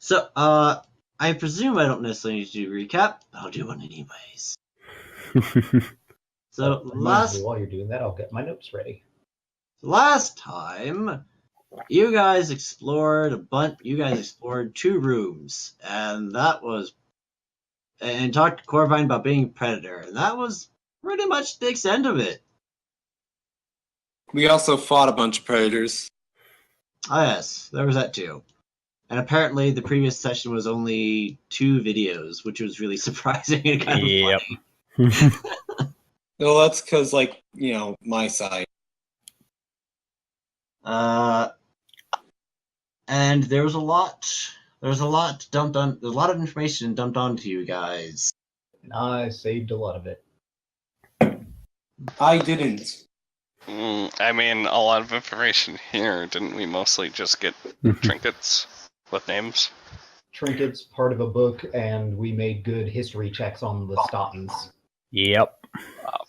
So, I presume I don't necessarily need to do a recap, but I'll do one anyways. So while you're doing that, I'll get my notes ready. Last time, you guys explored two rooms, and talked to Corvine about being a predator, and that was pretty much the extent of it. We also fought a bunch of predators. Oh yes, there was that too. And apparently the previous session was only 2 videos, which was really surprising and kind of funny. Well, that's because, my side. And there was a lot dumped on. There's a lot of information dumped onto you guys. And I saved a lot of it. I didn't. I mean, a lot of information here. Didn't we mostly just get trinkets with names? Trinkets, part of a book, and we made good history checks on the Statons. Yep.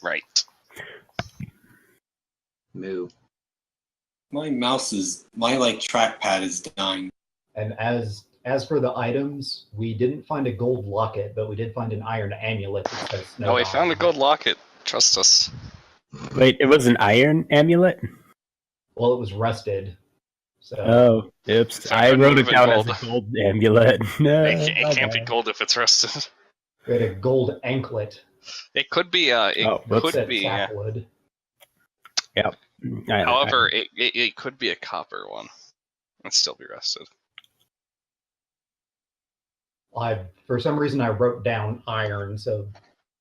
Right. Moo. My trackpad is dying. And as for the items, we didn't find a gold locket, but we did find an iron amulet that says Snow. Oh, we found a gold locket. Trust us. Wait, it was an iron amulet? Well, it was rusted. So. Oh, oops. I wrote it down as a gold amulet. No, it can't be gold if it's rusted. We had a gold anklet. It could be. Could be. Sapwood. Yep. However, it could be a copper one. It'd still be rusted. For some reason, I wrote down iron, so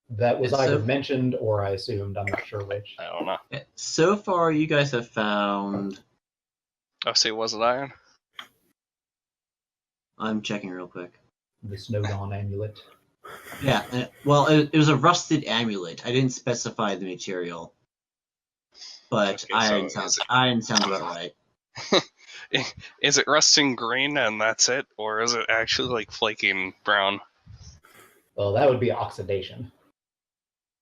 that was either mentioned or I assumed. I'm not sure which. I don't know. So far, you guys have found. Oh, see, was it iron? I'm checking real quick. The Snowdawn amulet. Yeah, well, it was a rusted amulet. I didn't specify the material. But okay, iron sounds about right. Is it rusting green and that's it? Or is it actually flaking brown? Well, that would be oxidation.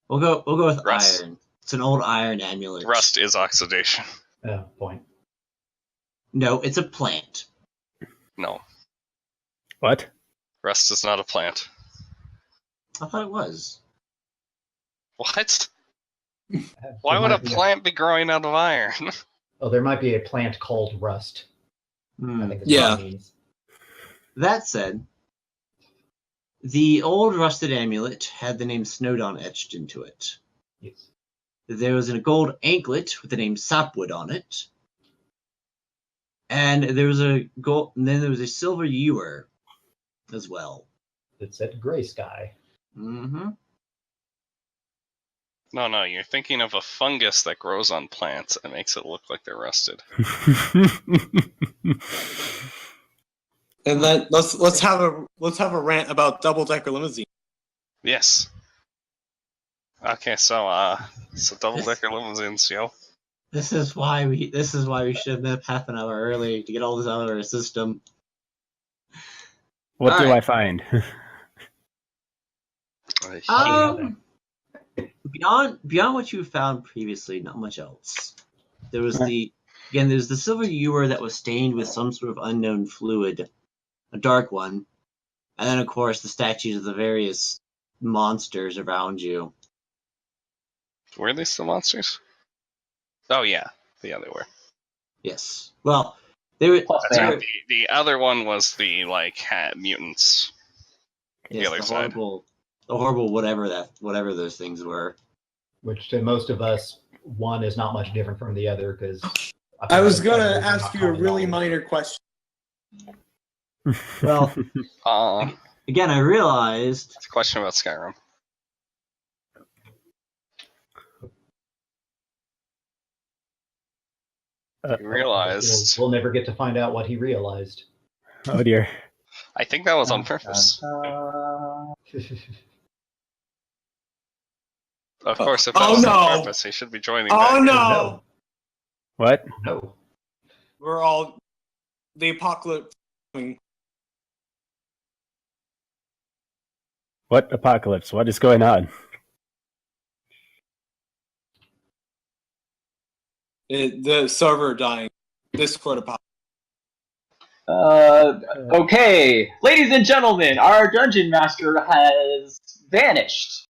We'll go with Rust. iron. It's an old iron amulet. Rust is oxidation. Point. No, it's a plant. No. What? Rust is not a plant. I thought it was. What? Why would a plant be growing out of iron? Oh, there might be a plant called rust. I think that's yeah. what it means. That said, the old rusted amulet had the name Snowdawn etched into it. Yes. There was a gold anklet with the name Sapwood on it. And there was and then there was a silver ewer as well. It said gray sky. Mm-hmm. No, you're thinking of a fungus that grows on plants and makes it look like they're rusted. And then let's have a rant about double-decker limousine. Yes. Okay, so double-decker limousines, yo. This is why we should have been up half an hour early to get all this out of our system. What do I find? Beyond what you found previously, not much else. There's the silver ewer that was stained with some sort of unknown fluid, a dark one, and then of course the statues of the various monsters around you. Were they still monsters? Oh yeah, they were. Yes. Well, they were. The other one was the mutants. Yes, the other side. The horrible whatever those things were. Which to most of us, one is not much different from the other because. I was gonna ask you a really minor question. Well, again, I realized it's a question about Skyrim. You realized we'll never get to find out what he realized. Oh dear. I think that was on purpose. Of course, if that was on purpose, he should be joining. Oh back. no! What? No. We're all the apocalypse. What apocalypse? What is going on? The server dying. Discord apocalypse. Okay, ladies and gentlemen, our dungeon master has vanished.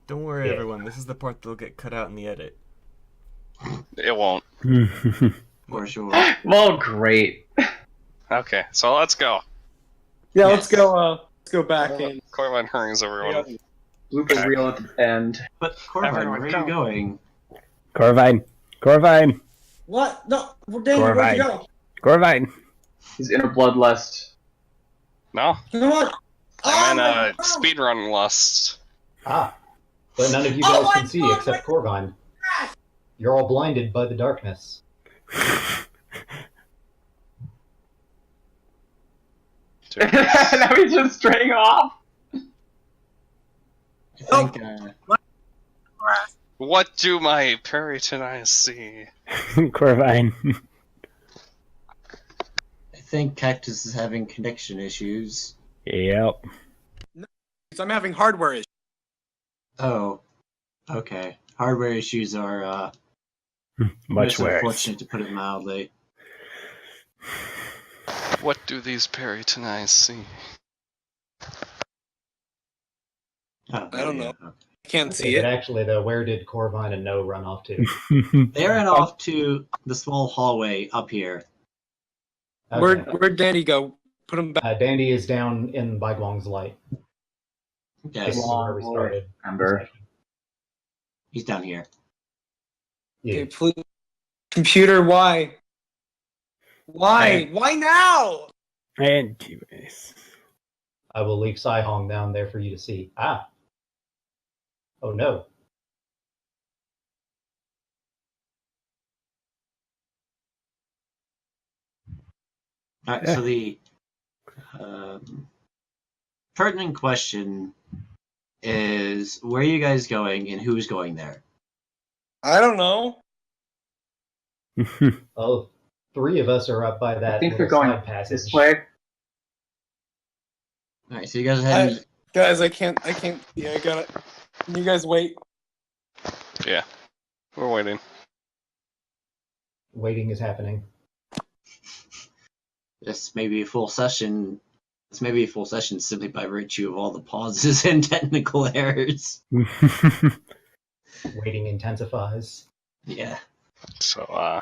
Don't worry, everyone. This is the part that'll get cut out in the edit. It won't. For sure. Well, great. Okay, so let's go. Yeah, Yes. let's go back in. Corvin hurries everyone. Blooper reel at the end. But Corvin, Everyone where go. are you going? Corvine. What? No, Daniel, where'd you go? Corvine. His inner bloodlust. No, Come on. I'm in my a God. speedrun lust. Ah, but none of you guys can see except Corvine. You're all blinded by the darkness. Now he's just straying off. I think, What do my Periton eyes see? Corvine. I think Cactus is having connection issues. Yep. I'm having hardware issues. Oh, okay. Hardware issues are Much most worse. unfortunate, to put it mildly. What do these Periton eyes see? Oh, I don't know. yeah. I can't see But it. actually, though, where did Corvine and No run off to? They ran off to the small hallway up here. Okay. Where'd Danny go? Put him back. Dandy is down in Baiguang's light. Yes, This is where we started. Remember. he's down here. Yeah. Okay, please. Computer, why? Why? Hey. Why now? Anyways. I will leave Sai-Hong down there for you to see. Ah. Oh no. All right, so the pertinent question is, where are you guys going and who's going there? I don't know. Oh, 3 of us are up by that I think they're little going side passage. this way. All right, so you guys are heading. Guys, I can't. Yeah, I got it. Can you guys wait? Yeah, we're waiting. Waiting is happening. This may be a full session. This may be a full session simply by virtue of all the pauses and technical errors. Waiting intensifies. Yeah. So,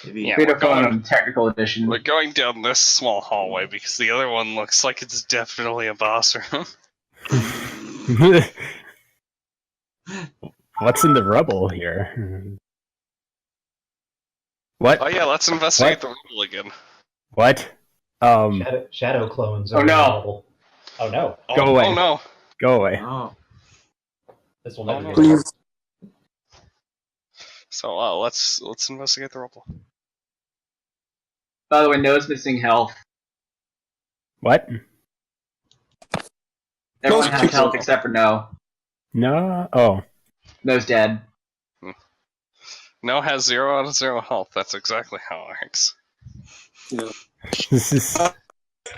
Maybe. Yeah. We're we're going- going technical edition. we're going down this small hallway because the other one looks like it's definitely a boss room. What's in the rubble here? What? Oh yeah, let's investigate the rubble again. What? Shadow clones. Oh, are no. available. Oh no. Go away. Oh no. Go away. Oh. This will never no. get Please. So let's investigate the rubble. By the way, No's missing health. What? Everyone Most has people- health except for No. No. Oh. No's dead. No has 0 out of 0 health. That's exactly how it works. This is.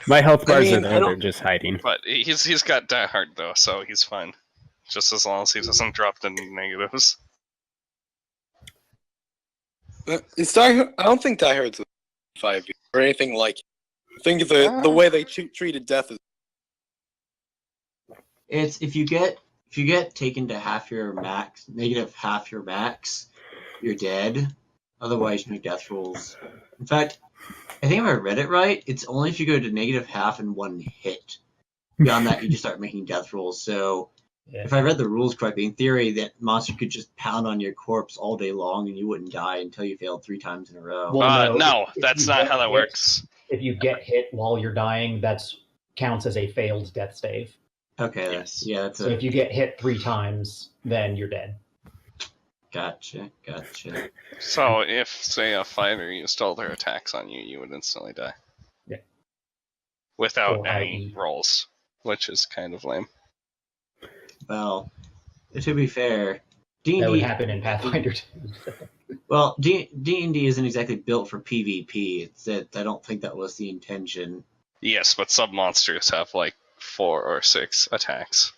My health bars mean, are I there. They're don't- just hiding. But he's got Die Hard though, so he's fine. Just as long as he doesn't drop any negatives. It's I don't think Die Hard's a 5 or anything like it. I think the way they treated death is. It's if you get taken to half your max, negative half your max, you're dead. Otherwise, you make death rolls. In fact, I think if I read it right, it's only if you go to negative half in 1 hit. Beyond that, you just start making death rolls. So, Yeah. if I read the rules correctly, in theory, that monster could just pound on your corpse all day long and you wouldn't die until you failed 3 times in a row. Well, No, if that's you not get how that hit- works. If you get hit while you're dying, that's counts as a failed death save. Okay, Yes. that's So if you get hit 3 times, then you're dead. gotcha. So if, say, a fighter used all their attacks on you, you would instantly die. Yeah. Without Or any IE. rolls, which is kind of lame. Well, to be fair, That would D&D happen in Pathfinder 2. Well, D&D isn't exactly built for PvP. It's that I don't think that was the intention. Yes, but some monsters have like 4 or 6 attacks.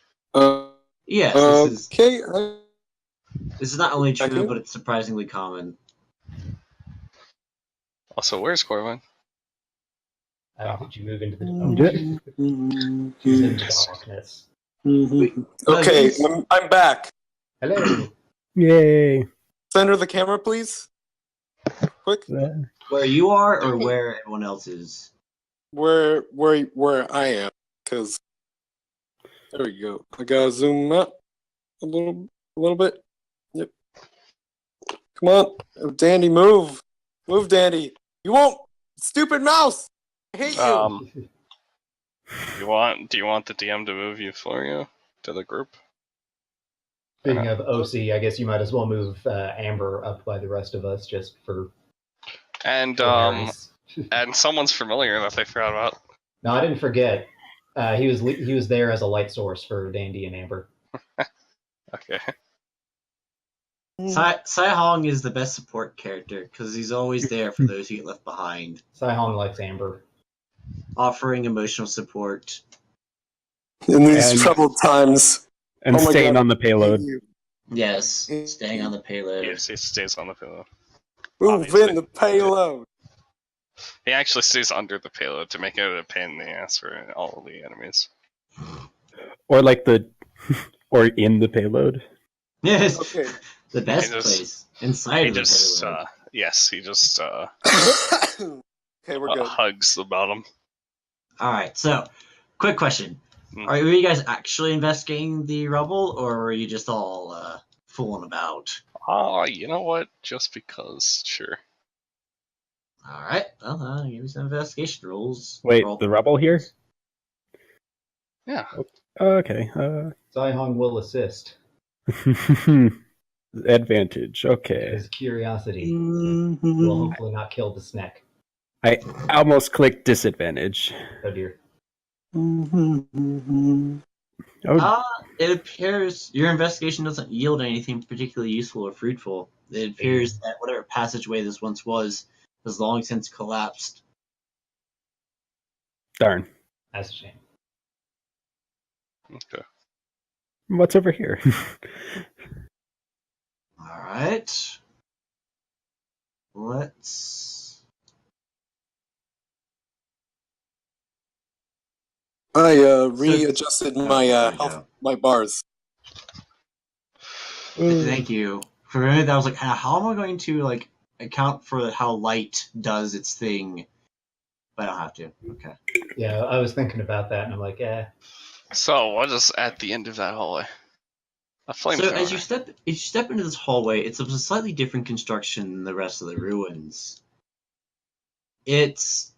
Yes, this is Okay. This is not only true, Okay. but it's surprisingly common. Also, where's Corvin? Did you move into the Good. He's in the darkness. Okay, he's- I'm back. Hello. Yay. Center the camera, please. Quick. Where you are, or where everyone else is? Where I am, because there we go. I gotta zoom up a little bit. Yep. Come on, Dandy, move, Dandy. You won't, stupid mouse. I hate you. Do you want the DM to move you for you to the group? Speaking of OC, I guess you might as well move Amber up by the rest of us just for. And hilarious. and someone's familiar that they forgot about. No, I didn't forget. He was there as a light source for Dandy and Amber. Okay. Sai Hong is the best support character because he's always there for those who get left behind, Sai-Hong likes Amber. offering emotional support. In these And- troubled times. And Oh my staying God. on the payload. Yes, staying on the payload. Yes, he stays on the payload. Move Obviously. in the payload. He actually stays under the payload to make it a pain in the ass for all of the enemies. Or like or in the payload. Yes, Okay. the best He just- place inside He of the just, payload. he just Okay, we're good. hugs the bottom. All right, so quick question: Hmm. were you guys actually investigating the rubble, or were you just all fooling about? Oh, you know what? Just because, sure. All right, well, give me some investigation rules. Wait, Roll. the rubble here? Yeah. Okay. Sai-Hong will assist. Advantage. Okay. His curiosity will hopefully not kill the snack. I almost clicked disadvantage. Oh dear. Oh, It appears your investigation doesn't yield anything particularly useful or fruitful. It appears that whatever passageway this once was has long since collapsed. darn. That's a shame. Okay. What's over here? All right. Let's. I readjusted my there we health, go. my bars. Thank you. For a minute, I was like, how am I going to account for how light does its thing? But I don't have to. Okay. Yeah, I was thinking about that, and I'm like, So, what is at the end of that hallway? A So flamethrower. as you step into this hallway, it's of a slightly different construction than the rest of the ruins. It's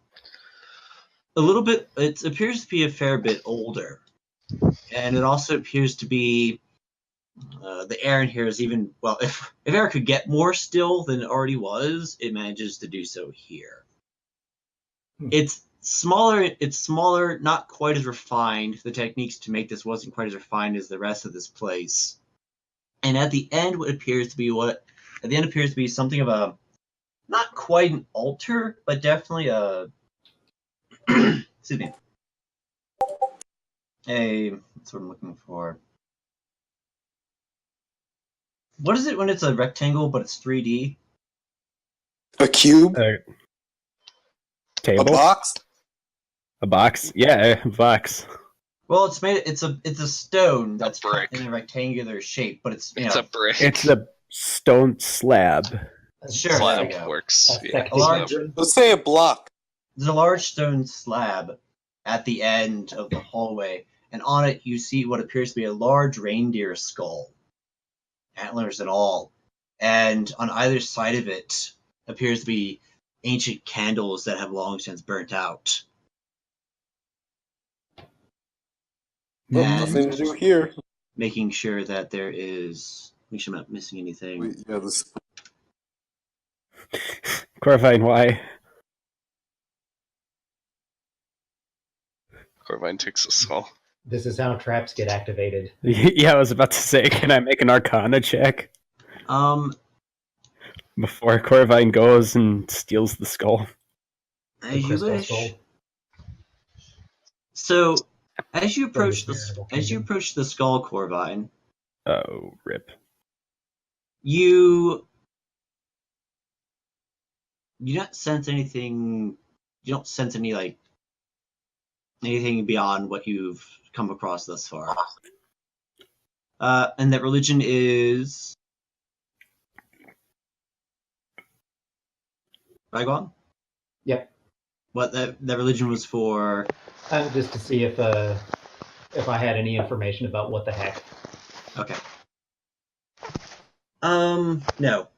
a little bit. It appears to be a fair bit older, and it also appears to be the air in here is even well. If air could get more still than it already was, it manages to do so here. It's smaller. It's smaller, not quite as refined. The techniques to make this wasn't quite as refined as the rest of this place. And at the end, appears to be something of a, not quite an altar, but definitely a, excuse me, that's what I'm looking for. What is it when it's a rectangle but it's 3D? A cube? Table? A box? A box? Yeah, a box. Well, it's a stone that's brick. cut in a rectangular shape, but it's It's a brick. It's a stone slab. sure, there slab we go. works. a Yeah. A large, Let's say a block. there's a large stone slab at the end of the hallway, and on it you see what appears to be a large reindeer skull, antlers and all, and on either side of it appears to be ancient candles that have long since burnt out. Oh, And nothing to do here. making sure that there is, make sure I'm not missing anything. Wait, yeah, this. Corvine, why? Corvine takes a skull. this is how traps get activated. Yeah, I was about to say, can I make an Arcana check before Corvine goes and steals the skull? The As you crystal wish. skull. So, as you approach From the charitable the skull, Corvine, Oh, rip. You don't sense anything. You don't sense any like anything beyond what you've come across thus far. And that religion is Raguan? Yep. What that religion was for? Just to see if I had any information about what the heck. Okay. No.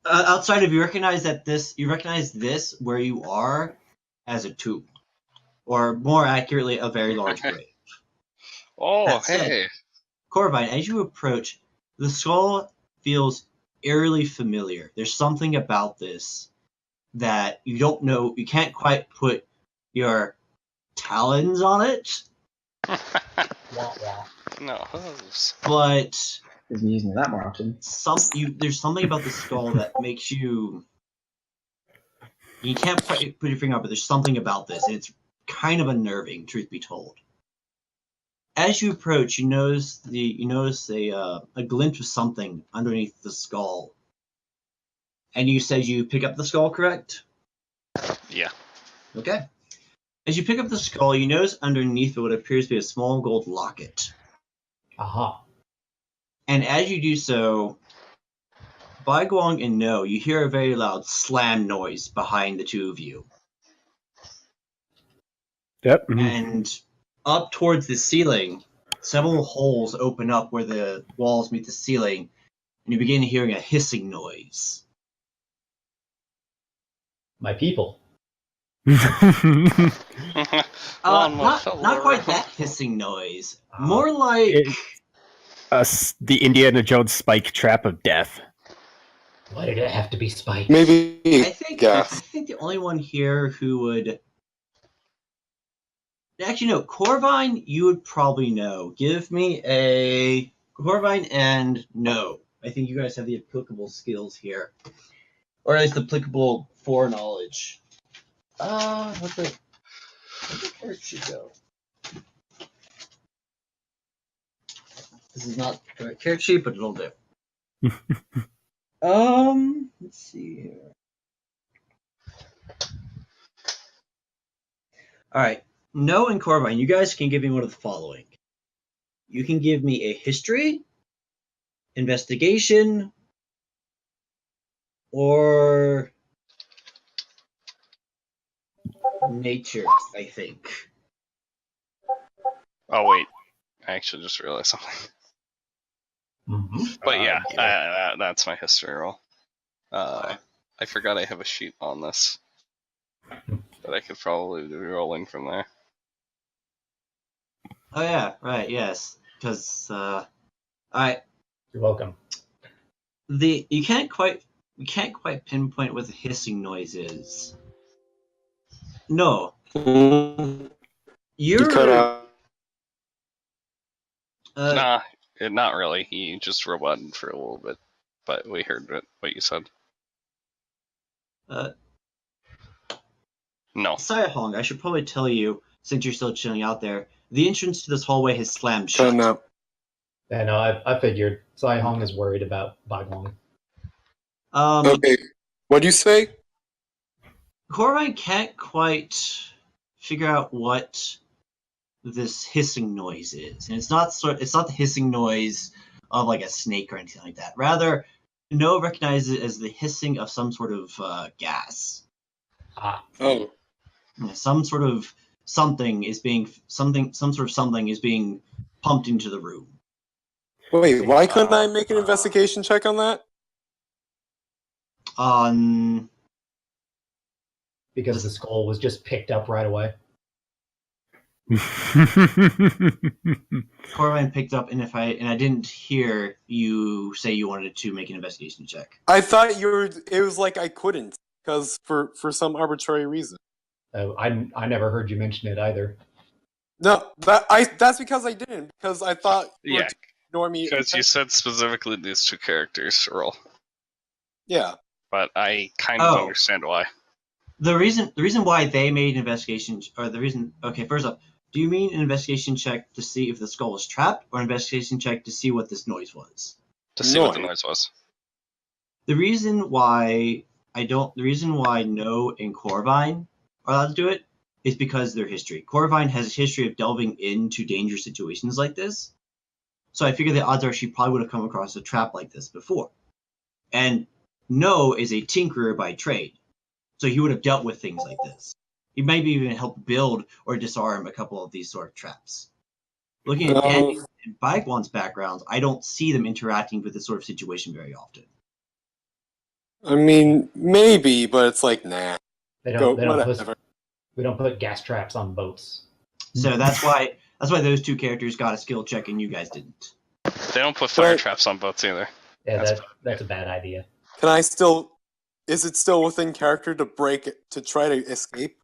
Outside of you recognize this where you are as a tomb, or more accurately, a very large grave. Oh, That said, hey. Corvine, as you approach, the skull feels eerily familiar. There's something about this that you don't know. You can't quite put your talons on it, Wah, wah. No. but Isn't using that more often. there's something about the skull that makes you. You can't quite put your finger on, but there's something about this. And it's kind of unnerving, truth be told. As you approach, you notice a glint of something underneath the skull. And you said you pick up the skull, correct? Yeah. Okay. As you pick up the skull, you notice underneath what appears to be a small gold locket. Aha. And as you do so, Bai Guang and No, you hear a very loud slam noise behind the two of you. Yep. And up towards the ceiling, several holes open up where the walls meet the ceiling, and you begin hearing a hissing noise. My people. Lawnmower Not quite that hissing noise. More like The Indiana Jones spike trap of death. Why did it have to be Spike? Maybe. I think Yes. the only one here who would actually no, Corvine, you would probably know. Give me a Corvine and No. I think you guys have the applicable skills here. Or at least applicable foreknowledge. Where'd the character sheet go? This is not the right character sheet, but it'll do. Let's see here. Alright. No and Corvine, you guys can give me one of the following. You can give me a history, investigation, or nature, I think. Oh, wait. I actually just realized something. Mm-hmm. But yeah, that's my history roll. I forgot I have a sheet on this. But I could probably be rolling from there. Oh yeah, right, yes. Because alright. You're welcome. You can't quite pinpoint what the hissing noise is. No. You cut out. Nah, not really. He just roboted for a little bit. But we heard what you said. No. Saya Hong, I should probably tell you, since you're still chilling out there, the entrance to this hallway has slammed shut. Cutting out. Yeah, no, I figured. Sai Hong is worried about Bai Guang. Okay. What'd you say? Corvine can't quite figure out what this hissing noise is, and it's not the hissing noise of like a snake or anything like that. Rather, No recognizes it as the hissing of some sort of gas. Oh. Some sort of something is being pumped into the room. Wait, why couldn't I make an investigation check on that? Because the skull was just picked up right away. Corvine picked up, and I didn't hear you say you wanted to make an investigation check. I thought it was like I couldn't, because for some arbitrary reason. I never heard you mention it either. No, that's because I didn't, because I thought you were ignore me. Because you said specifically these two characters roll. Yeah. But I kind of understand why. The reason why they made an investigation, or the reason... Okay, first off, do you mean an investigation check to see if the skull was trapped, or an investigation check to see what this noise was? to see what the noise was. The reason why No and Corvine are allowed to do it is because of their history. Corvine has a history of delving into dangerous situations like this. So I figure the odds are she probably would have come across a trap like this before. And No is a tinkerer by trade. So he would have dealt with things like this. He maybe even helped build or disarm a couple of these sort of traps. Looking at Danny and Baigwan's backgrounds, I don't see them interacting with this sort of situation very often. I mean, maybe, but it's like, nah. We don't put gas traps on boats. So that's why those two characters got a skill check and you guys didn't. They don't put fire traps on boats either. Yeah, that's a bad idea. Can I still? Is it still within character to break it, to try to escape?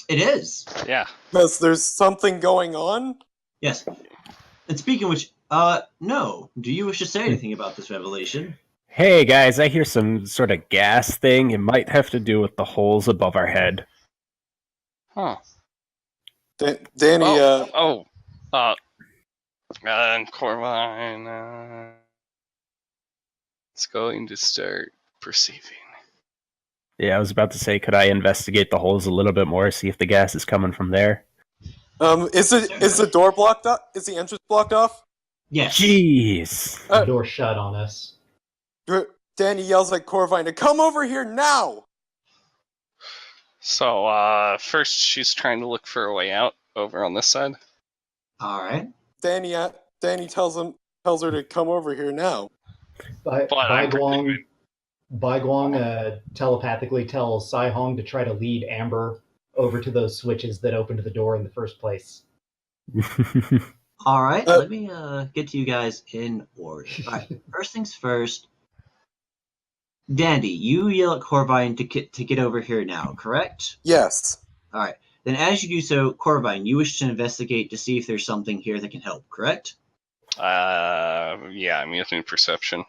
It is. Yeah. Because there's something going on. Yes. And speaking of which, No. Do you wish to say anything about this revelation? Hey guys, I hear some sort of gas thing. It might have to do with the holes above our head. Huh. Danny. And Corvine. It's going to start perceiving. Yeah, I was about to say, could I investigate the holes a little bit more, see if the gas is coming from there? Is the door blocked up? Is the entrance blocked off? Yes. Jeez. The door shut on us. Danny yells at Corvine to come over here now. So, first she's trying to look for a way out over on this side. All right. Danny tells her to come over here now. Baiguang telepathically tells Sai Hong to try to lead Amber over to those switches that opened the door in the first place. All right. Let me get to you guys in order. All right. First things first. Dandy, you yell at Corvine to get over here now, correct? Yes. All right. Then as you do so, Corvine, you wish to investigate to see if there's something here that can help, correct? Yeah, I'm using perception.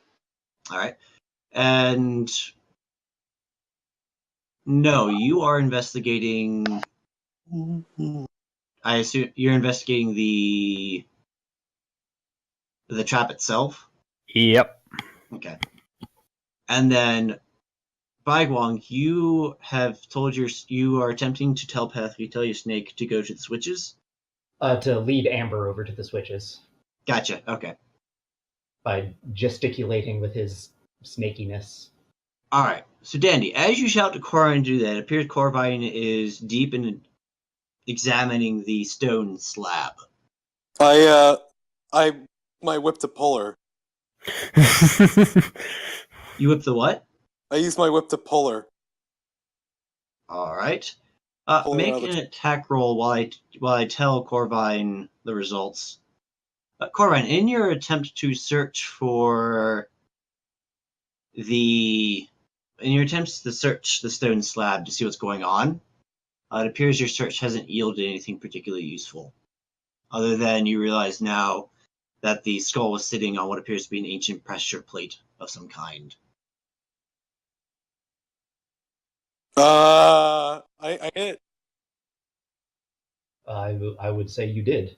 All right. And No, you are investigating. I assume you're investigating the trap itself. Yep. Okay. And then, Baiguang, you have told you are attempting to telepathically tell your snake to go to the switches? To lead Amber over to the switches. Gotcha, okay. By gesticulating with his snakiness. Alright, so Dandy, as you shout to Corvine to do that, it appears Corvine is deep in examining the stone slab. My whip to pull her. You whip the what? I use my whip to pull her. Alright. Make an attack roll while I tell Corvine the results. Corvine, in your attempt to search for in your attempts to search the stone slab to see what's going on, it appears your search hasn't yielded anything particularly useful. Other than you realize now that the skull was sitting on what appears to be an ancient pressure plate of some kind. I hit. I would say you did.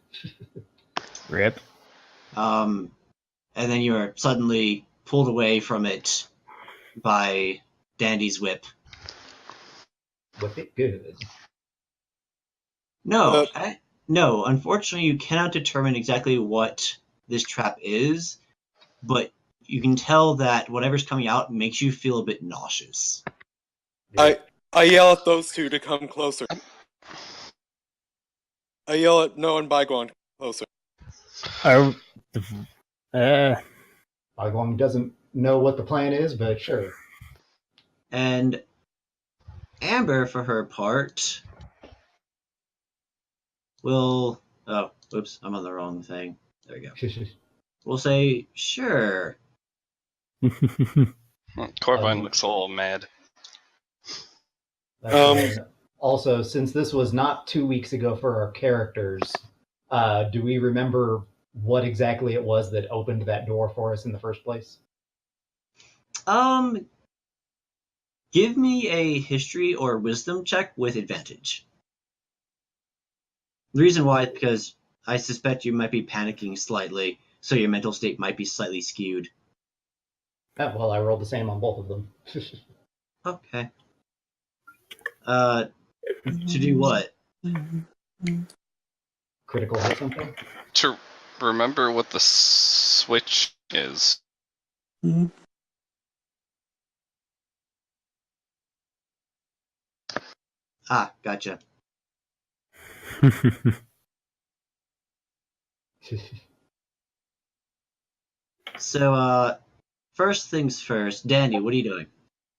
Rip. And then you are suddenly pulled away from it by Dandy's whip. Whip it good. No, no. Unfortunately, you cannot determine exactly what this trap is, but you can tell that whatever's coming out makes you feel a bit nauseous. I yell at those two to come closer. I yell at No and Baiguang closer. Baiguang doesn't know what the plan is, but sure. And Amber, for her part, will... Oh, oops, I'm on the wrong thing. There we go. We'll say, sure. Corvine looks a little mad. Also, since this was not 2 weeks ago for our characters, do we remember what exactly it was that opened that door for us in the first place? Give me a history or wisdom check with advantage. The reason why is because I suspect you might be panicking slightly, so your mental state might be slightly skewed. Well, I rolled the same on both of them. Okay. To do what? Critical hit something? To remember what the switch is. Ah, gotcha. So, first things first, Dandy, what are you doing?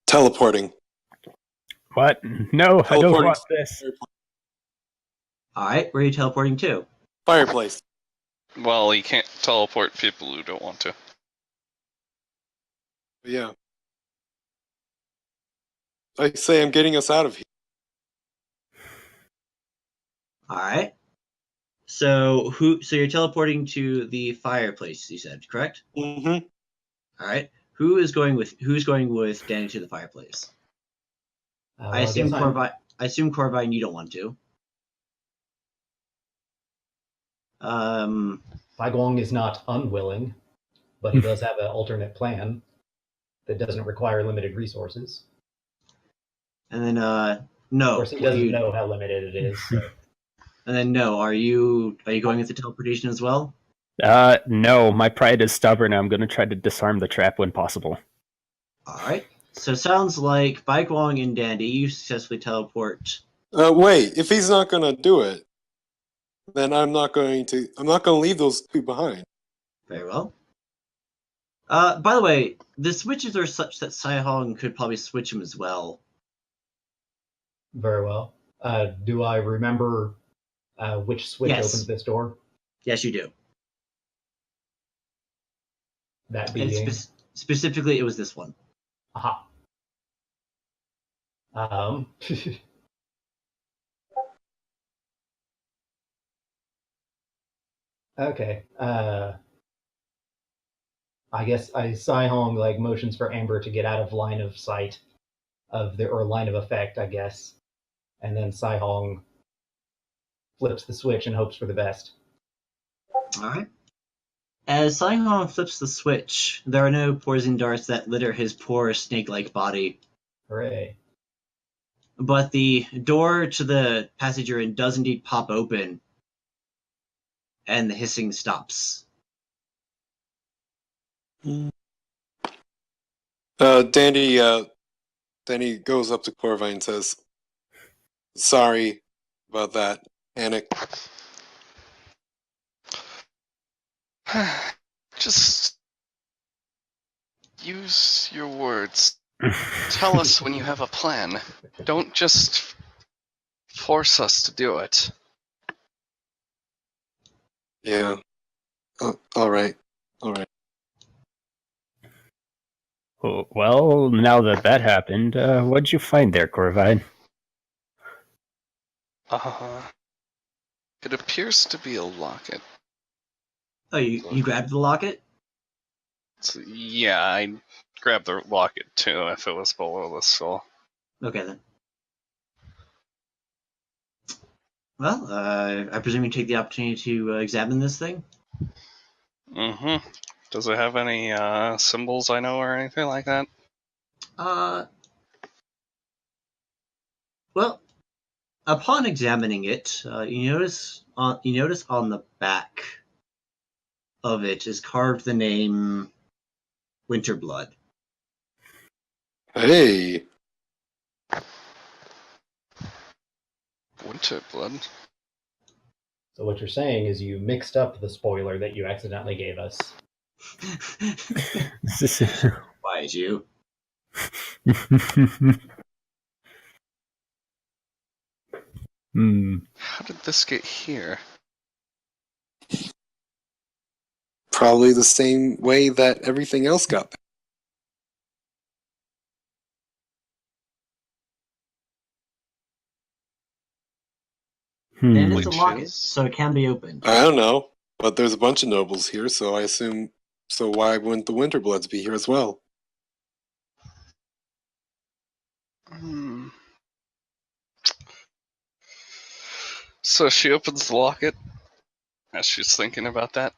Teleporting. What? No, I don't Teleporting. want this. All right, where are you teleporting to? Fireplace. Well, you can't teleport people who don't want to. Yeah. I say I'm getting us out of here. All right. So you're teleporting to the fireplace, you said, correct? Mm-hmm. All right. Who's going with Danny to the fireplace? I assume Corvine, you don't want to. Guang is not unwilling, but he does have an alternate plan that doesn't require limited resources. And then Of no. course, he doesn't know how limited it is. So. And then no. Are you going with the teleportation as well? No, my pride is stubborn. I'm going to try to disarm the trap when possible. All right. So sounds like Baiguang and Dandy, you successfully teleport. Wait, if he's not gonna do it, then I'm not going to leave those two behind. Very well. By the way, the switches are such that Saihong could probably switch them as well. Very well. Do I remember which switch opened this door? Yes, you do. That being... Specifically, it was this one. Aha. Okay. I guess Saihong motions for Amber to get out of line of sight or line of effect, I guess. And then Saihong flips the switch and hopes for the best. All right. As Saihong flips the switch, there are no poison darts that litter his poor snake-like body. Hooray. But the door to the passage you're in does indeed pop open, and the hissing stops. Dandy goes up to Corvine and says, "Sorry about that, Anik." Just use your words. Tell us when you have a plan. Don't just force us to do it. Yeah. All right. Oh, well, now that happened, what'd you find there, Corvine? It appears to be a locket. Oh, you grabbed the locket? So, yeah, I grabbed the locket too if it was below the skull. Okay, then. Well, I presume you take the opportunity to examine this thing? Mm-hmm. Does it have any symbols I know or anything like that? Well, upon examining it, you notice on the back of it is carved the name Winterblood. Hey. Winterblood? So what you're saying is you mixed up the spoiler that you accidentally gave us. Why'd you? How did this get here? Probably the same way that everything else got there. And it's a Which locket, is- so it can be opened. I don't know, but there's a bunch of nobles here, so I assume. So why wouldn't the Winterbloods be here as well? So she opens the locket as she's thinking about that.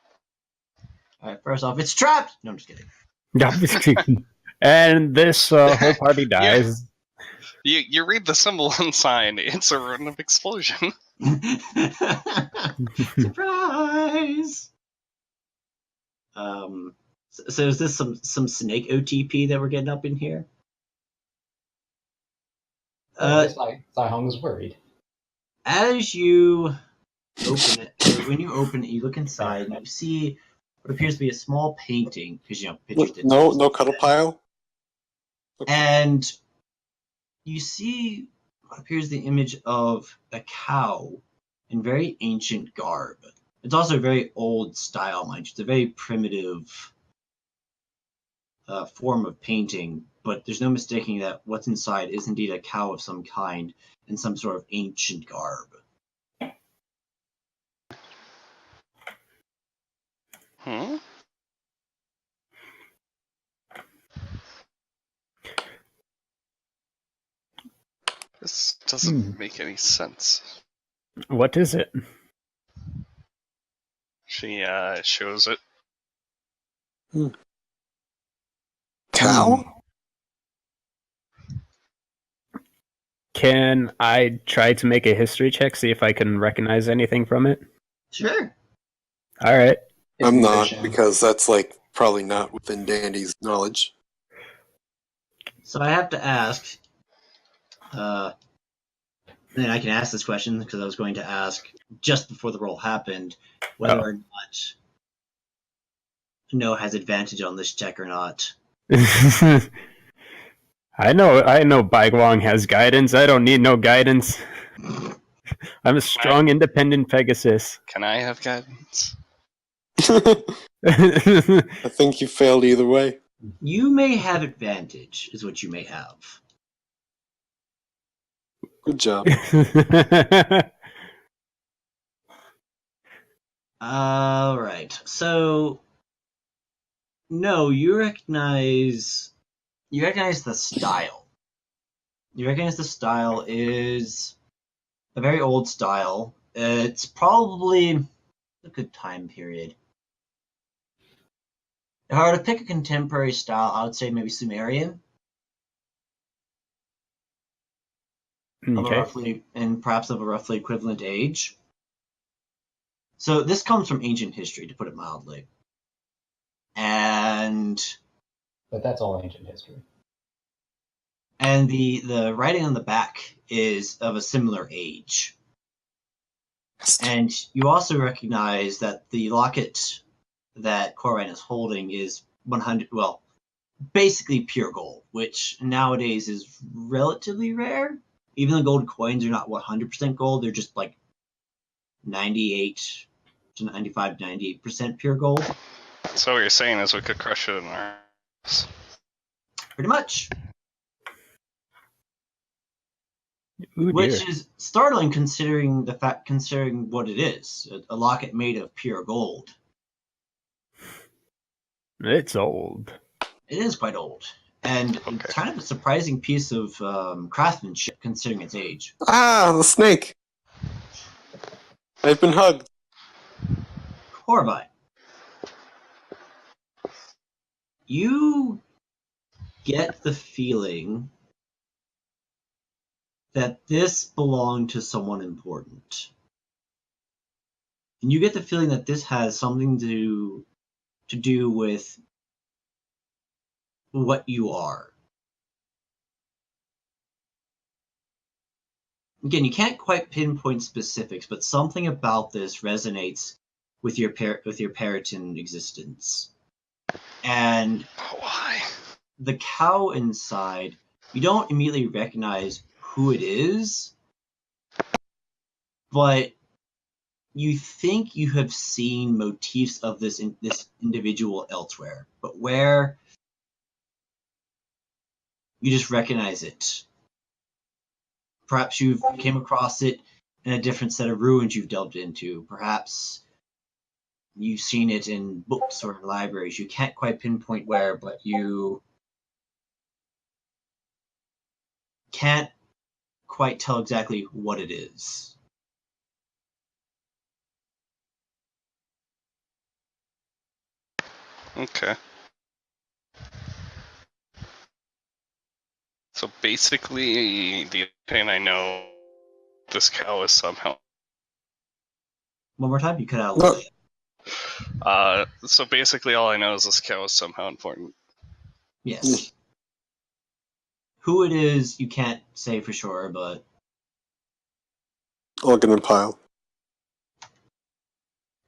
All right, first off, it's trapped! No, I'm just kidding. I'm just kidding. And this whole party dies. You read the symbol inside. It's a random explosion. Surprise! So is this some snake OTP that we're getting up in here? Sai-Hong was worried. As you open it, or when you open it, you look inside and you see what appears to be a small painting, because pictures didn't No, exist no back cuddle then. pile. And you see what appears the image of a cow in very ancient garb. It's also a very old style, mind you. It's a very primitive form of painting, but there's no mistaking that what's inside is indeed a cow of some kind in some sort of ancient garb. Hmm? This doesn't make any sense. What is it? She shows it. Cow? Can I try to make a history check, see if I can recognize anything from it? Sure. All right. I'm not, Musician. because that's like probably not within Dandy's knowledge. So I have to ask, and I can ask this question because I was going to ask just before the roll happened whether or not No has advantage on this check or not. I know Baiguang has guidance. I don't need no guidance. I'm a strong, independent Pegasus. Can I have guidance? I think you failed either way. You may have advantage, is what you may have. Good job. All right. So, no, you recognize the style. You recognize the style is a very old style. It's probably a good time period. If I were to pick a contemporary style, I would say maybe Sumerian. Okay. Perhaps of a roughly equivalent age. So this comes from ancient history, to put it mildly. But that's all ancient history. And the writing on the back is of a similar age. And you also recognize that the locket that Corwin is holding is 100, well, basically pure gold, which nowadays is relatively rare. Even the gold coins are not 100% gold, they're just like 98 to 95 to 98% pure gold. So what you're saying is we could crush it in our house. Pretty much. Ooh, Which dear. is startling considering what it is. A locket made of pure gold. It's old. It is quite old. And it's kind of a surprising piece of craftsmanship considering its age. Ah, the snake! I've been hugged. Corvine, you get the feeling that this belonged to someone important. And you get the feeling that this has something to do with what you are. Again, you can't quite pinpoint specifics, but something about this resonates with your Periton existence. And why? The cow inside, you don't immediately recognize who it is, but you think you have seen motifs of this individual elsewhere, but where you just recognize it. Perhaps you've came across it in a different set of ruins you've delved into. Perhaps you've seen it in books or in libraries. You can't quite pinpoint where, but you can't quite tell exactly what it is. Okay. So basically, the thing I know, this cow is somehow. One more time, you cut out a little No. bit. So basically, all I know is this cow is somehow important. Yes. Who it is, you can't say for sure, but Organ and pile.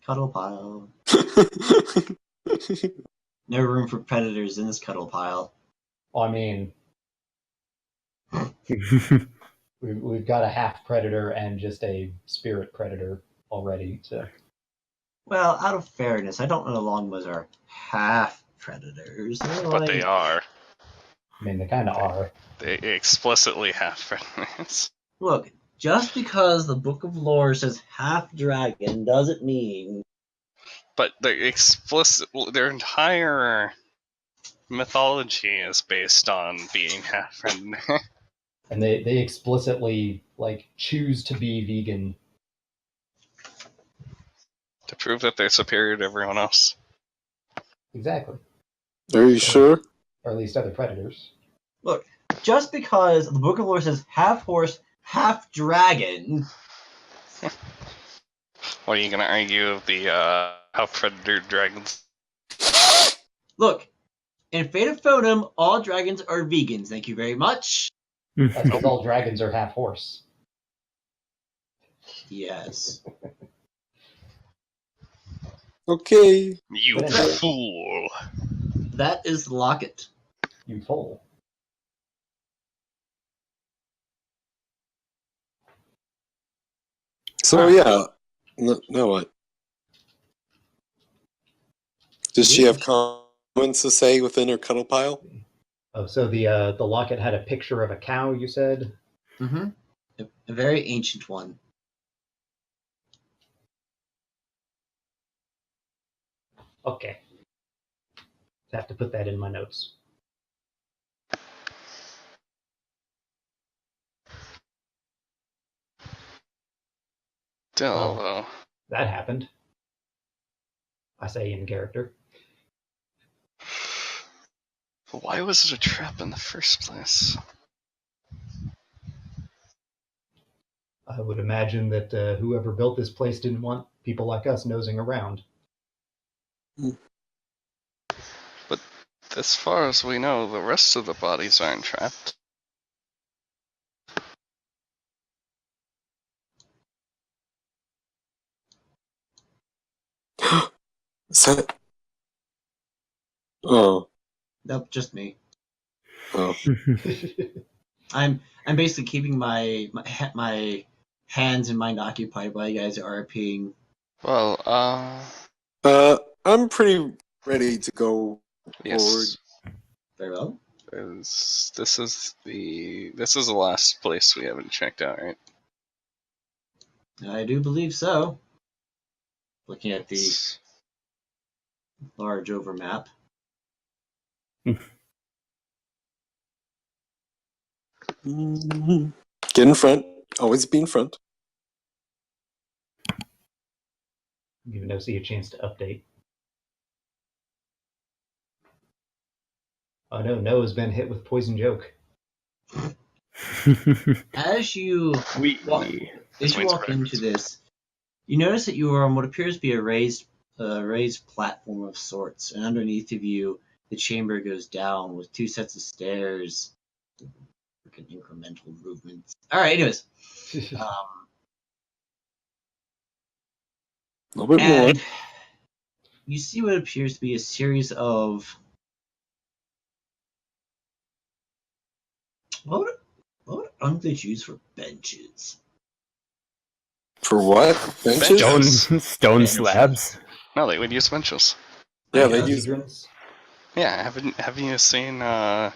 cuddle pile. No room for predators in this cuddle pile. Well, I mean, we've got a half predator and just a spirit predator already. So Well, out of fairness, I don't know longbows are half predators. But they are. I mean, they kind of are. They explicitly have predators. Look, just because the Book of Lore says half dragon doesn't mean. But their entire mythology is based on being half predator. And they explicitly like choose to be vegan. To prove that they're superior to everyone else. Exactly. Are you sure? Or at least other predators. Look, just because the Book of Lore says half horse, half dragon. What are you gonna argue of the how predator dragons? Look, in Fate of Foenum, all dragons are vegans. Thank you very much. That's because all dragons are half horse. Yes. Okay. You But anyway. fool! That is Locket. You fool. So yeah. No what? Does she have comments to say within her cuddle pile? Oh, so the locket had a picture of a cow, you said? Mm-hmm. A very ancient one. Okay. Have to put that in my notes. Still, Well, though. that happened. I say in character. Why was it a trap in the first place? I would imagine that whoever built this place didn't want people like us nosing around. But as far as we know, the rest of the bodies aren't trapped. Is that? Oh. Nope, just me. Oh. I'm basically keeping my hands and mind occupied while you guys are RPing. Well, I'm pretty ready to go yes. Very well. This is the last place we haven't checked out, right? I do believe so. Looking at the It's- large overmap. forward. Get in front. Always be in front. Give Nosy a chance to update. Oh no, Noah's been hit with poison joke. As you walk into this, you notice that you are on what appears to be a raised platform of sorts, and underneath of you, the chamber goes down with two sets of stairs. Freaking incremental movements. All right, anyways. A little bit more. And you see what appears to be a series of what would Uncle use for benches? For what? Benches? Stone Benches. slabs. No, they would use benches. Yeah, they use. Hydrants. Yeah, haven't you seen a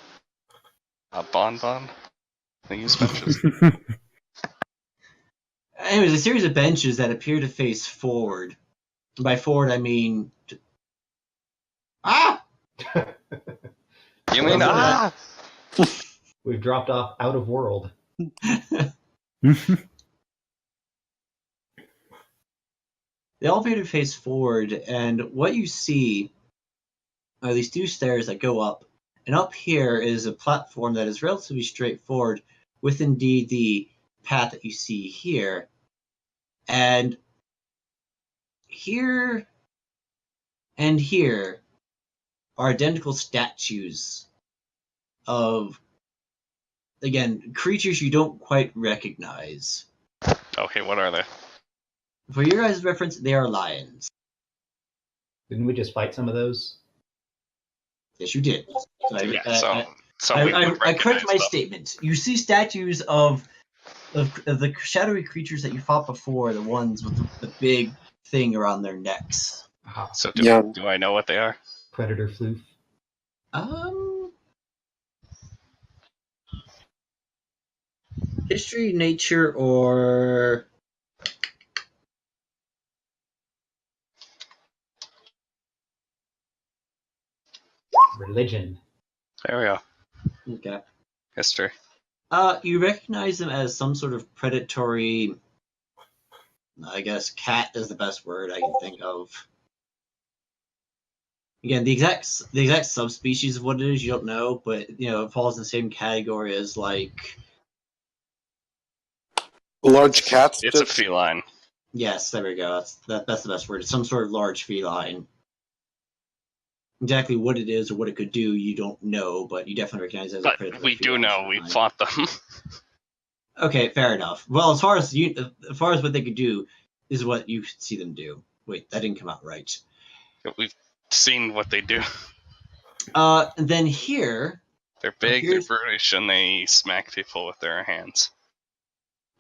Bon? They use benches. Anyways, a series of benches that appear to face forward. And by forward, I mean You mean We've dropped off out of world. They all appear to face forward, and what you see are these two stairs that go up And up here is a platform that is relatively straightforward, with indeed the path that you see here. And here and here are identical statues of, again, creatures you don't quite recognize. Okay, what are they? For your guys' reference, they are lions. Didn't we just fight some of those? Yes, you did. So I correct my statement. You see statues of the shadowy creatures that you fought before, the ones with the big thing around their necks. Aha. So Yeah. do I know what they are? Predator floof. History, nature, or Religion. There we go. okay. History. You recognize them as some sort of predatory. I guess cat is the best word I can think of. Again, the exact subspecies of what it is you don't know, but it falls in the same category as like. Large cats. It's a feline. Yes, there we go. That's the best word. It's some sort of large feline. Exactly what it is or what it could do, you don't know, but you definitely recognize it as a But predator. we do know we feline. fought them. Okay, fair enough. Well, as far as what they could do, is what you see them do. Wait, that didn't come out right. We've seen what they do. And then here, They're big, they're Here's- brutish, and they smack people with their hands.